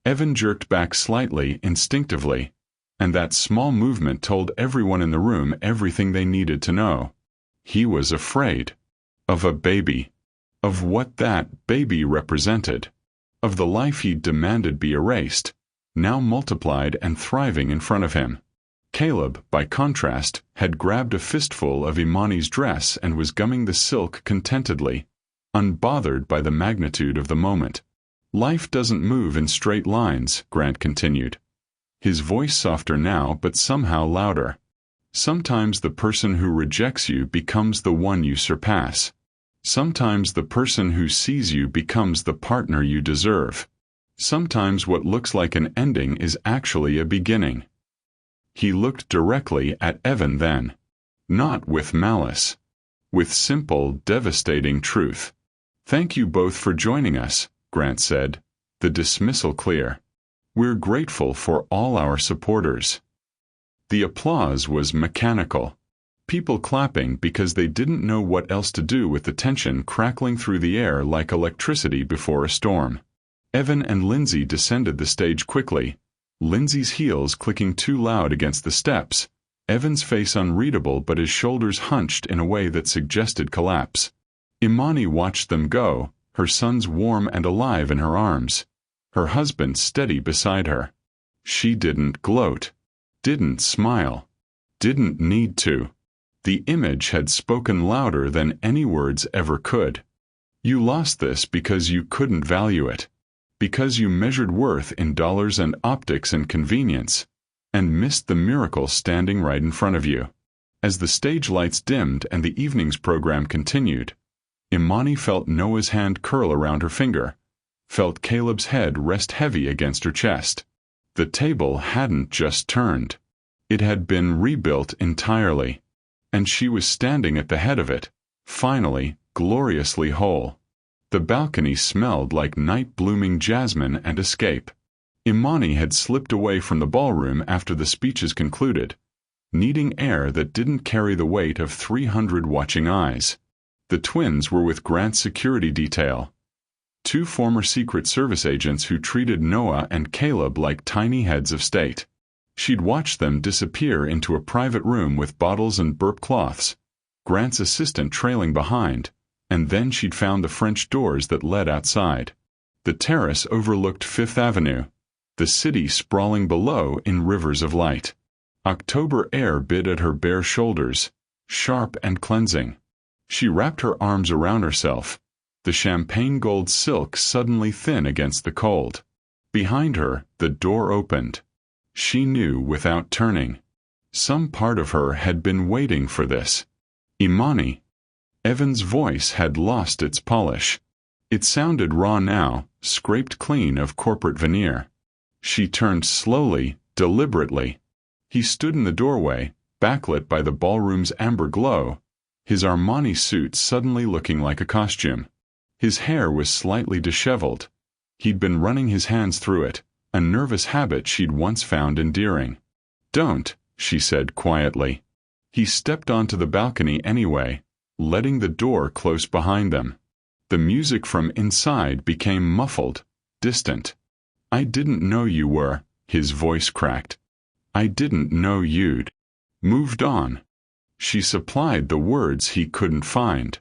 Evan jerked back slightly, instinctively, and that small movement told everyone in the room everything they needed to know. He was afraid. Of a baby. Of what that baby represented. Of the life he demanded be erased, now multiplied and thriving in front of him. Caleb, by contrast, had grabbed a fistful of Imani's dress and was gumming the silk contentedly, unbothered by the magnitude of the moment. "Life doesn't move in straight lines," Grant continued. His voice softer now but somehow louder. "Sometimes the person who rejects you becomes the one you surpass. Sometimes the person who sees you becomes the partner you deserve. Sometimes what looks like an ending is actually a beginning." He looked directly at Evan then. Not with malice. with simple, devastating truth. "Thank you both for joining us," Grant said, the dismissal clear. "We're grateful for all our supporters." The applause was mechanical. People clapping because they didn't know what else to do with the tension crackling through the air like electricity before a storm. Evan and Lindsay descended the stage quickly, Lindsay's heels clicking too loud against the steps, Evan's face unreadable but his shoulders hunched in a way that suggested collapse. Imani watched them go, her sons warm and alive in her arms, her husband steady beside her. She didn't gloat, didn't smile, didn't need to. The image had spoken louder than any words ever could. You lost this because you couldn't value it, because you measured worth in dollars and optics and convenience, and missed the miracle standing right in front of you. As the stage lights dimmed and the evening's program continued, Imani felt Noah's hand curl around her finger, felt Caleb's head rest heavy against her chest. The table hadn't just turned. It had been rebuilt entirely. And she was standing at the head of it, finally, gloriously whole. The balcony smelled like night-blooming jasmine and escape. Imani had slipped away from the ballroom after the speeches concluded, needing air that didn't carry the weight of 300 watching eyes. The twins were with Grant's security detail, 2 former Secret Service agents who treated Noah and Caleb like tiny heads of state. She'd watched them disappear into a private room with bottles and burp cloths, Grant's assistant trailing behind, and then she'd found the French doors that led outside. The terrace overlooked Fifth Avenue, the city sprawling below in rivers of light. October air bit at her bare shoulders, sharp and cleansing. She wrapped her arms around herself, the champagne gold silk suddenly thin against the cold. Behind her, the door opened. She knew without turning. Some part of her had been waiting for this. Imani. Evan's voice had lost its polish. It sounded raw now, scraped clean of corporate veneer. She turned slowly, deliberately. He stood in the doorway, backlit by the ballroom's amber glow, his Armani suit suddenly looking like a costume. His hair was slightly disheveled. He'd been running his hands through it, a nervous habit she'd once found endearing. "Don't," she said quietly. He stepped onto the balcony anyway, letting the door close behind them. The music from inside became muffled, distant. "I didn't know you were," his voice cracked. "I didn't know you'd moved on." She supplied the words he couldn't find.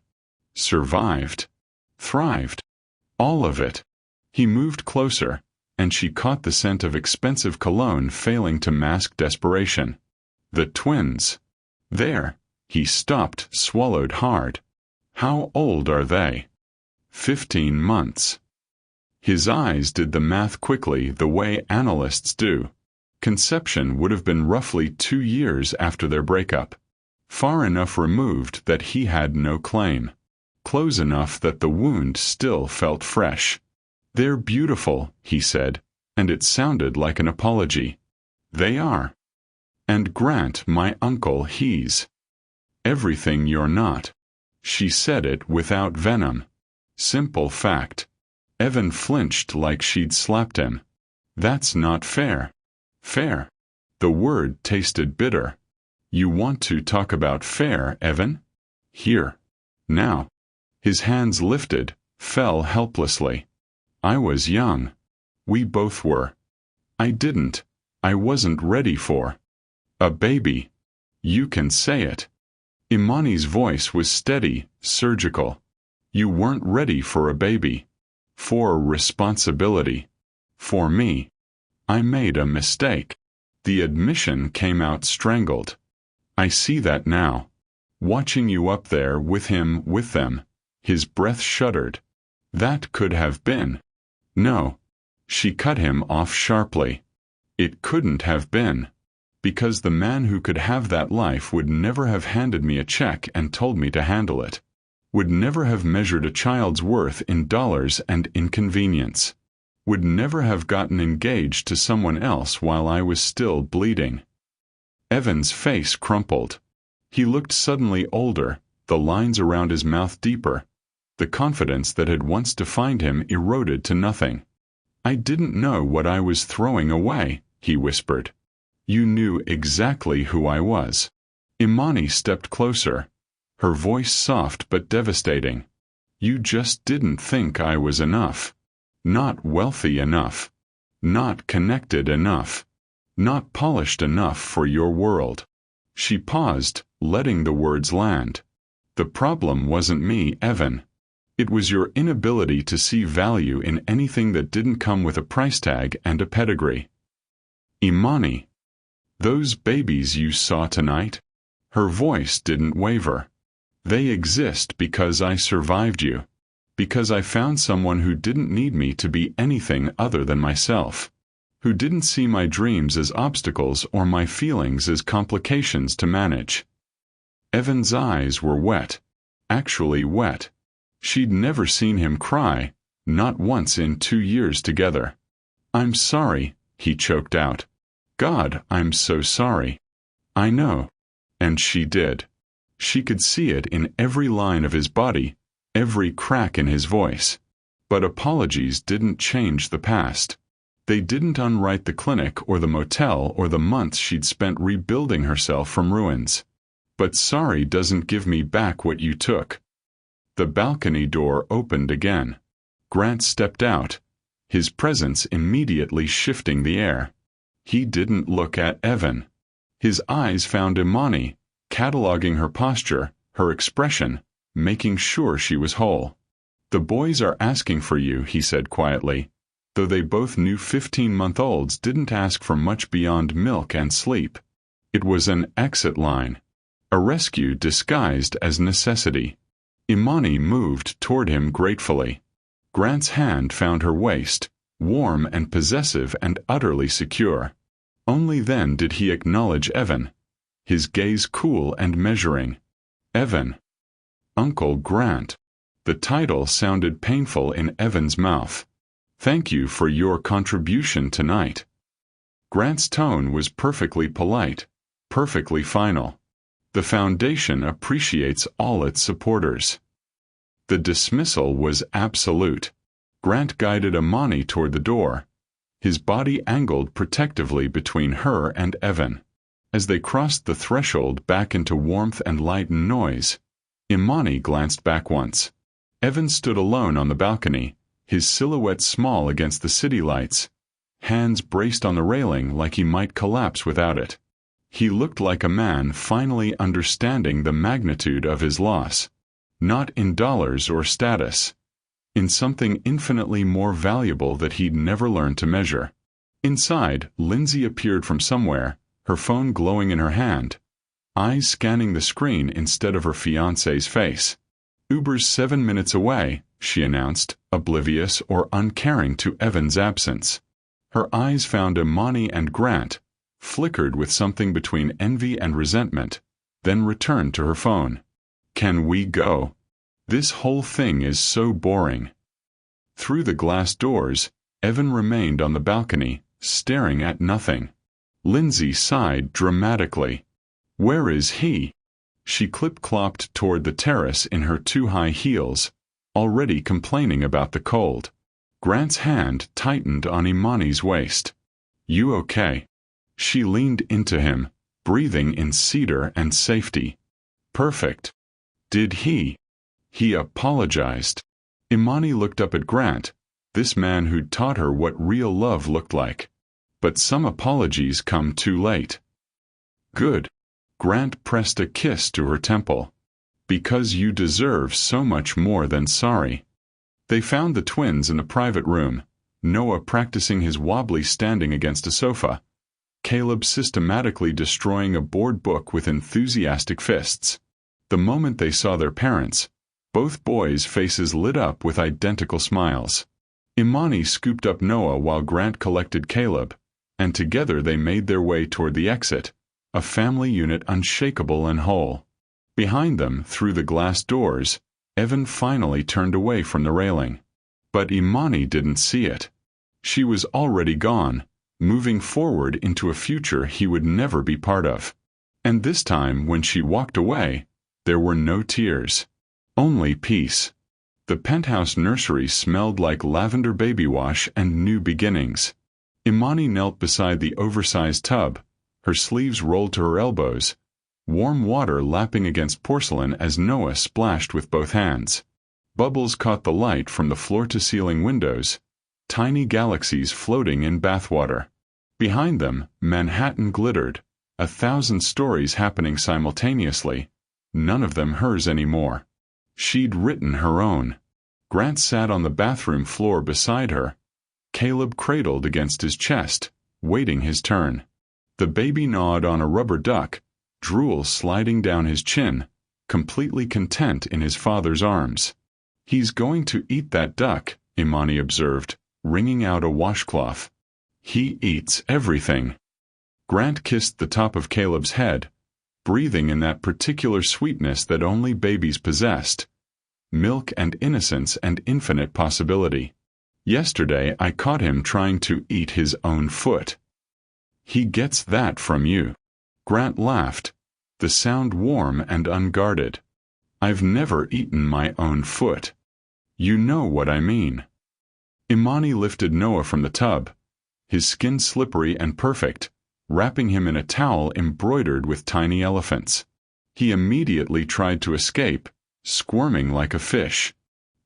Survived. Thrived. All of it. He moved closer, and she caught the scent of expensive cologne failing to mask desperation. The twins. There. He stopped, swallowed hard. How old are they? 15 months. His eyes did the math quickly the way analysts do. Conception would have been roughly 2 years after their breakup. Far enough removed that he had no claim. Close enough that the wound still felt fresh. "They're beautiful," he said, and it sounded like an apology. "They are. And Grant, my uncle, he's everything you're not." She said it without venom. Simple fact. Evan flinched like she'd slapped him. "That's not fair." Fair. The word tasted bitter. "You want to talk about fair, Evan? Here. Now." His hands lifted, fell helplessly. "I was young. We both were. I wasn't ready for a baby. You can say it." Imani's voice was steady, surgical. "You weren't ready for a baby. For responsibility. For me. I made a mistake." The admission came out strangled. "I see that now. Watching you up there with him, with them." His breath shuddered. "That could have been." "No." She cut him off sharply. "It couldn't have been. Because the man who could have that life would never have handed me a check and told me to handle it. Would never have measured a child's worth in dollars and inconvenience. Would never have gotten engaged to someone else while I was still bleeding." Evan's face crumpled. He looked suddenly older, the lines around his mouth deeper. The confidence that had once defined him eroded to nothing. "I didn't know what I was throwing away," he whispered. "You knew exactly who I was." Imani stepped closer, her voice soft but devastating. "You just didn't think I was enough. Not wealthy enough. Not connected enough. Not polished enough for your world." She paused, letting the words land. "The problem wasn't me, Evan. It was your inability to see value in anything that didn't come with a price tag and a pedigree." "Imani, those babies you saw tonight?" Her voice didn't waver. "They exist because I survived you. Because I found someone who didn't need me to be anything other than myself. Who didn't see my dreams as obstacles or my feelings as complications to manage." Evan's eyes were wet. Actually wet. She'd never seen him cry, not once in 2 years together. "I'm sorry," he choked out. "God, I'm so sorry." "I know." And she did. She could see it in every line of his body, every crack in his voice. But apologies didn't change the past. They didn't unwrite the clinic or the motel or the months she'd spent rebuilding herself from ruins. "But sorry doesn't give me back what you took." The balcony door opened again. Grant stepped out, his presence immediately shifting the air. He didn't look at Evan. His eyes found Imani, cataloging her posture, her expression, making sure she was whole. "The boys are asking for you," he said quietly, though they both knew 15-month-olds didn't ask for much beyond milk and sleep. It was an exit line. A rescue disguised as necessity. Imani moved toward him gratefully. Grant's hand found her waist, warm and possessive and utterly secure. Only then did he acknowledge Evan, his gaze cool and measuring. "Evan." Uncle Grant. The title sounded painful in Evan's mouth. "Thank you for your contribution tonight." Grant's tone was perfectly polite, perfectly final. The Foundation appreciates all its supporters. The dismissal was absolute. Grant guided Imani toward the door, his body angled protectively between her and Evan. As they crossed the threshold back into warmth and light and noise, Imani glanced back once. Evan stood alone on the balcony, his silhouette small against the city lights, hands braced on the railing like he might collapse without it. He looked like a man finally understanding the magnitude of his loss. Not in dollars or status. In something infinitely more valuable that he'd never learned to measure. Inside, Lindsay appeared from somewhere, her phone glowing in her hand, eyes scanning the screen instead of her fiancé's face. "Uber's 7 minutes away," she announced, oblivious or uncaring to Evan's absence. Her eyes found Imani and Grant, flickered with something between envy and resentment, then returned to her phone. "Can we go? This whole thing is so boring." Through the glass doors, Evan remained on the balcony, staring at nothing. Lindsay sighed dramatically. "Where is he?" She clip-clopped toward the terrace in her too-high heels, already complaining about the cold. Grant's hand tightened on Imani's waist. "You okay?" She leaned into him, breathing in cedar and safety. "Perfect." "Did he?" "He apologized." Imani looked up at Grant, this man who'd taught her what real love looked like. "But some apologies come too late." "Good." Grant pressed a kiss to her temple. "Because you deserve so much more than sorry." They found the twins in the private room, Noah practicing his wobbly standing against a sofa, Caleb systematically destroying a board book with enthusiastic fists. The moment they saw their parents, both boys' faces lit up with identical smiles. Imani scooped up Noah while Grant collected Caleb, and together they made their way toward the exit, a family unit unshakable and whole. Behind them, through the glass doors, Evan finally turned away from the railing. But Imani didn't see it. She was already gone, moving forward into a future he would never be part of. And this time, when she walked away, There were no tears. Only peace. The penthouse nursery smelled like lavender baby wash and new beginnings. Imani knelt beside the oversized tub, her sleeves rolled to her elbows, warm water lapping against porcelain as Noah splashed with both hands. Bubbles caught the light from the floor-to-ceiling windows, tiny galaxies floating in bathwater. Behind them, Manhattan glittered, 1,000 stories happening simultaneously, none of them hers anymore. She'd written her own. Grant sat on the bathroom floor beside her, Caleb cradled against his chest, waiting his turn. The baby gnawed on a rubber duck, drool sliding down his chin, completely content in his father's arms. "He's going to eat that duck," Imani observed, wringing out a washcloth. "He eats everything." Grant kissed the top of Caleb's head, breathing in that particular sweetness that only babies possessed. Milk and innocence and infinite possibility. "Yesterday I caught him trying to eat his own foot." "He gets that from you." Grant laughed, the sound warm and unguarded. "I've never eaten my own foot. You know what I mean." Imani lifted Noah from the tub, his skin slippery and perfect, wrapping him in a towel embroidered with tiny elephants. He immediately tried to escape, squirming like a fish.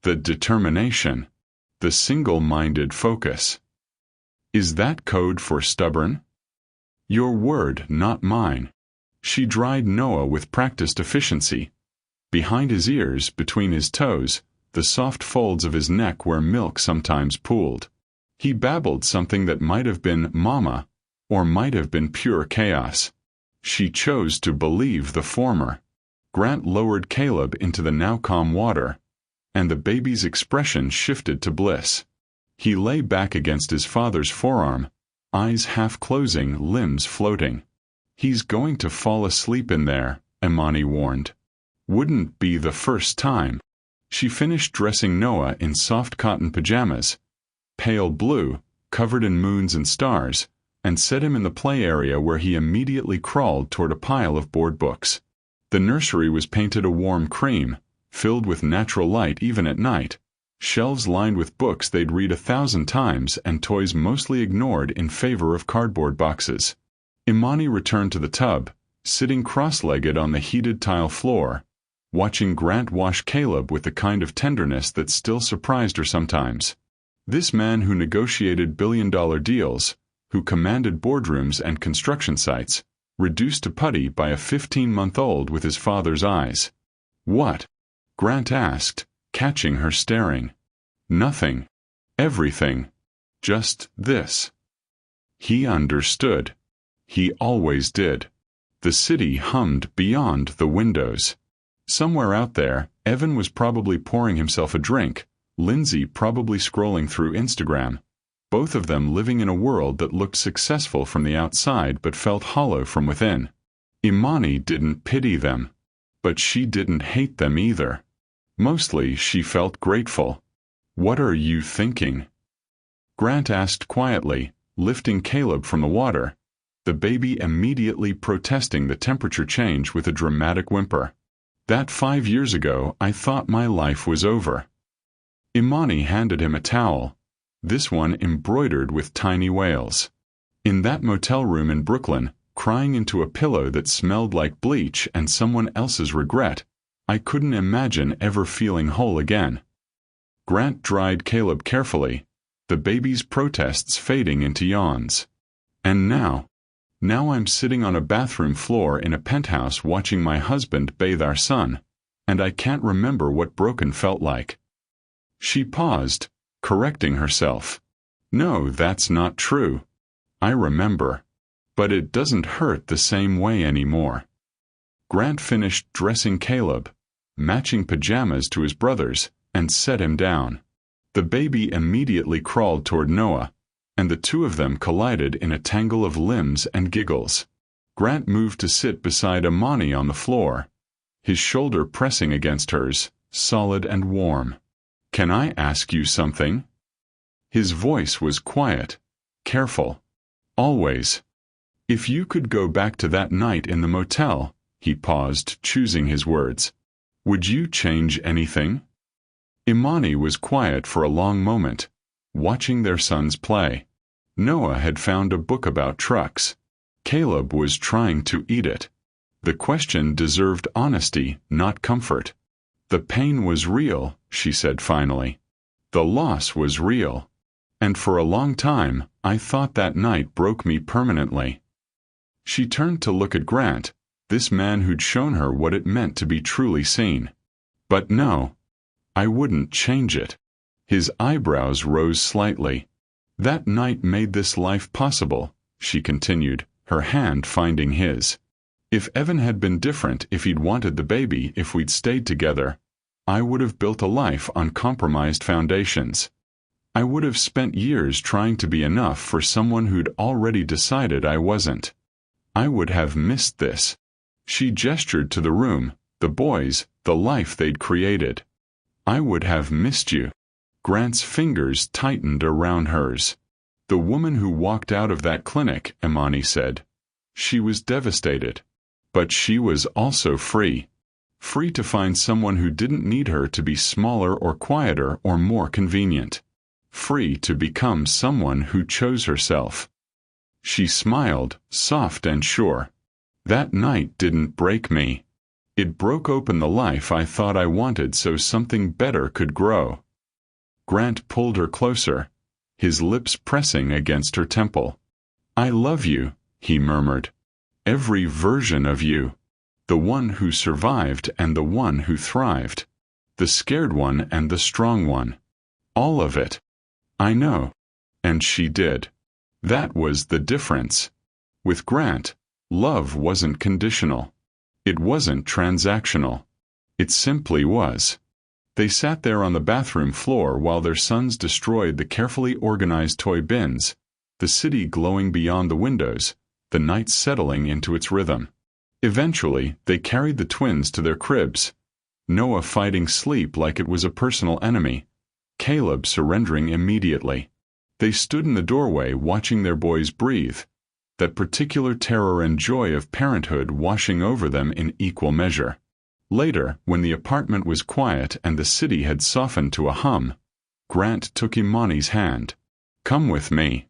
The determination. The single-minded focus. "Is that code for stubborn?" "Your word, not mine." She dried Noah with practiced efficiency. Behind his ears, between his toes, the soft folds of his neck where milk sometimes pooled. He babbled something that might have been mama, or might have been pure chaos. She chose to believe the former. Grant lowered Caleb into the now calm water, and the baby's expression shifted to bliss. He lay back against his father's forearm, eyes half closing, limbs floating. "He's going to fall asleep in there," Imani warned. "Wouldn't be the first time." She finished dressing Noah in soft cotton pajamas, pale blue, covered in moons and stars, and set him in the play area where he immediately crawled toward a pile of board books. The nursery was painted a warm cream, filled with natural light even at night, shelves lined with books they'd read 1,000 times and toys mostly ignored in favor of cardboard boxes. Imani returned to the tub, sitting cross-legged on the heated tile floor, watching Grant wash Caleb with the kind of tenderness that still surprised her sometimes. This man who negotiated billion-dollar deals, who commanded boardrooms and construction sites, reduced to putty by a 15-month-old with his father's eyes. "What?" Grant asked, catching her staring. "Nothing. Everything. Just this." He understood. He always did. The city hummed beyond the windows. Somewhere out there, Evan was probably pouring himself a drink, Lindsay probably scrolling through Instagram, both of them living in a world that looked successful from the outside but felt hollow from within. Imani didn't pity them, but she didn't hate them either. Mostly she felt grateful. "What are you thinking?" Grant asked quietly, lifting Caleb from the water, the baby immediately protesting the temperature change with a dramatic whimper. "That 5 years ago I thought my life was over." Imani handed him a towel, this one embroidered with tiny whales. In that motel room in Brooklyn, crying into a pillow that smelled like bleach and someone else's regret, I couldn't imagine ever feeling whole again. Grant dried Caleb carefully, the baby's protests fading into yawns. "And now I'm sitting on a bathroom floor in a penthouse watching my husband bathe our son, and I can't remember what broken felt like." She paused, correcting herself. "No, that's not true. I remember. But it doesn't hurt the same way anymore." Grant finished dressing Caleb, matching pajamas to his brother's, and set him down. The baby immediately crawled toward Noah, and the two of them collided in a tangle of limbs and giggles. Grant moved to sit beside Imani on the floor, his shoulder pressing against hers, solid and warm. "Can I ask you something?" His voice was quiet, careful. "Always. If you could go back to that night in the motel," He paused, choosing his words. Would you change anything? Imani was quiet for a long moment, watching their sons play. Noah had found a book about trucks. Caleb was trying to eat it. The question deserved honesty, not comfort. The pain was real, she said finally. The loss was real. And for a long time, I thought that night broke me permanently. She turned to look at Grant, this man who'd shown her what it meant to be truly seen. But no, I wouldn't change it. His eyebrows rose slightly. That night made this life possible, she continued, her hand finding his. If Evan had been different, if he'd wanted the baby, if we'd stayed together, I would have built a life on compromised foundations. I would have spent years trying to be enough for someone who'd already decided I wasn't. I would have missed this. She gestured to the room, the boys, the life they'd created. I would have missed you. Grant's fingers tightened around hers. The woman who walked out of that clinic, Imani said. She was devastated. But she was also free. Free to find someone who didn't need her to be smaller or quieter or more convenient. Free to become someone who chose herself. She smiled, soft and sure. That night didn't break me. It broke open the life I thought I wanted so something better could grow. Grant pulled her closer, his lips pressing against her temple. I love you, he murmured. Every version of you. The one who survived and the one who thrived. The scared one and the strong one. All of it. I know. And she did. That was the difference. With Grant, love wasn't conditional. It wasn't transactional. It simply was. They sat there on the bathroom floor while their sons destroyed the carefully organized toy bins, the city glowing beyond the windows, the night settling into its rhythm. Eventually, they carried the twins to their cribs, Noah fighting sleep like it was a personal enemy, Caleb surrendering immediately. They stood in the doorway watching their boys breathe, that particular terror and joy of parenthood washing over them in equal measure. Later, when the apartment was quiet and the city had softened to a hum, Grant took Imani's hand. Come with me.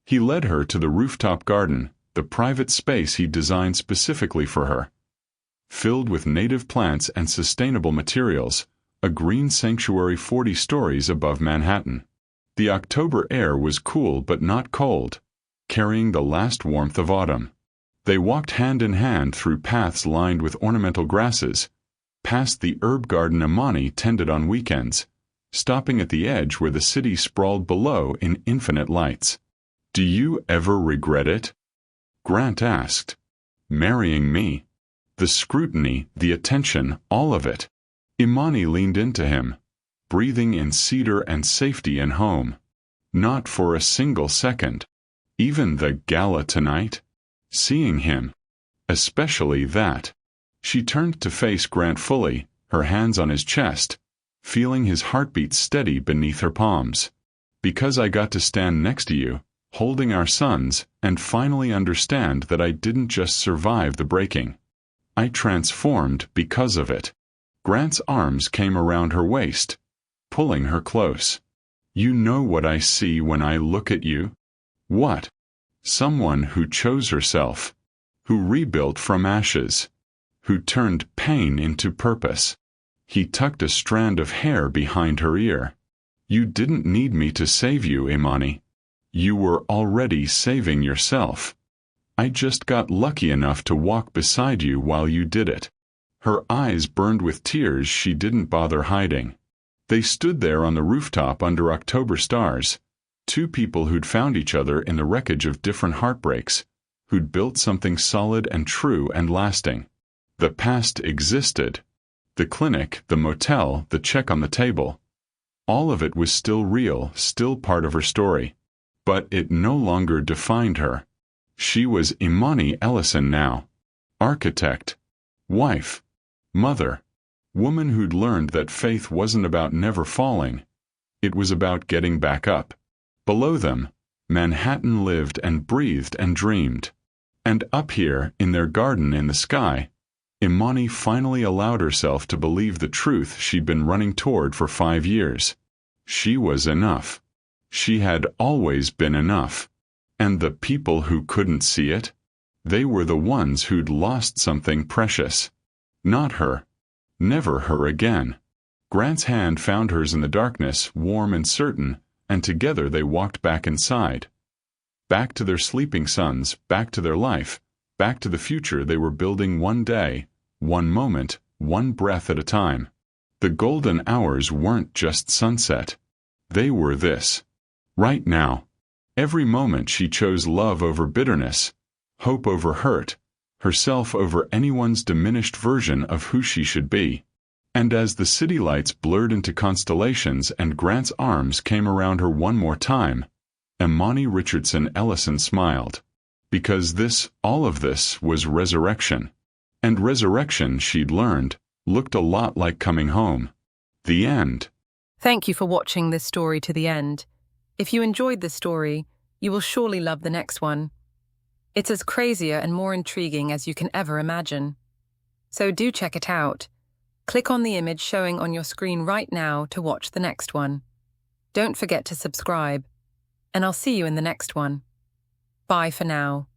He led her to the rooftop garden, the private space he designed specifically for her. Filled with native plants and sustainable materials, a green sanctuary 40 stories above Manhattan. The October air was cool but not cold, carrying the last warmth of autumn. They walked hand in hand through paths lined with ornamental grasses, past the herb garden Imani tended on weekends, stopping at the edge where the city sprawled below in infinite lights. Do you ever regret it? Grant asked. Marrying me. The scrutiny, the attention, all of it. Imani leaned into him, breathing in cedar and safety and home. Not for a single second. Even the gala tonight? Seeing him. Especially that. She turned to face Grant fully, her hands on his chest, feeling his heartbeat steady beneath her palms. Because I got to stand next to you, holding our sons, and finally understand that I didn't just survive the breaking. I transformed because of it. Grant's arms came around her waist, pulling her close. You know what I see when I look at you? What? Someone who chose herself, who rebuilt from ashes, who turned pain into purpose. He tucked a strand of hair behind her ear. You didn't need me to save you, Imani. You were already saving yourself. I just got lucky enough to walk beside you while you did it. Her eyes burned with tears she didn't bother hiding. They stood there on the rooftop under October stars, two people who'd found each other in the wreckage of different heartbreaks, who'd built something solid and true and lasting. The past existed. The clinic, the motel, the check on the table. All of it was still real, still part of her story. But it no longer defined her. She was Imani Ellison now. Architect. Wife. Mother. Woman who'd learned that faith wasn't about never falling. It was about getting back up. Below them, Manhattan lived and breathed and dreamed. And up here, in their garden in the sky, Imani finally allowed herself to believe the truth she'd been running toward for 5 years. She was enough. She had always been enough. And the people who couldn't see it? They were the ones who'd lost something precious. Not her. Never her again. Grant's hand found hers in the darkness, warm and certain, and together they walked back inside. Back to their sleeping sons, back to their life, back to the future they were building one day, one moment, one breath at a time. The golden hours weren't just sunset. They were this. Right now. Every moment she chose love over bitterness, hope over hurt, herself over anyone's diminished version of who she should be. And as the city lights blurred into constellations and Grant's arms came around her one more time, Imani Richardson Ellison smiled. Because all of this was resurrection. And resurrection, she'd learned, looked a lot like coming home. The end. Thank you for watching this story to the end. If you enjoyed this story, you will surely love the next one. It's as crazier and more intriguing as you can ever imagine. So do check it out. Click on the image showing on your screen right now to watch the next one. Don't forget to subscribe, and I'll see you in the next one. Bye for now.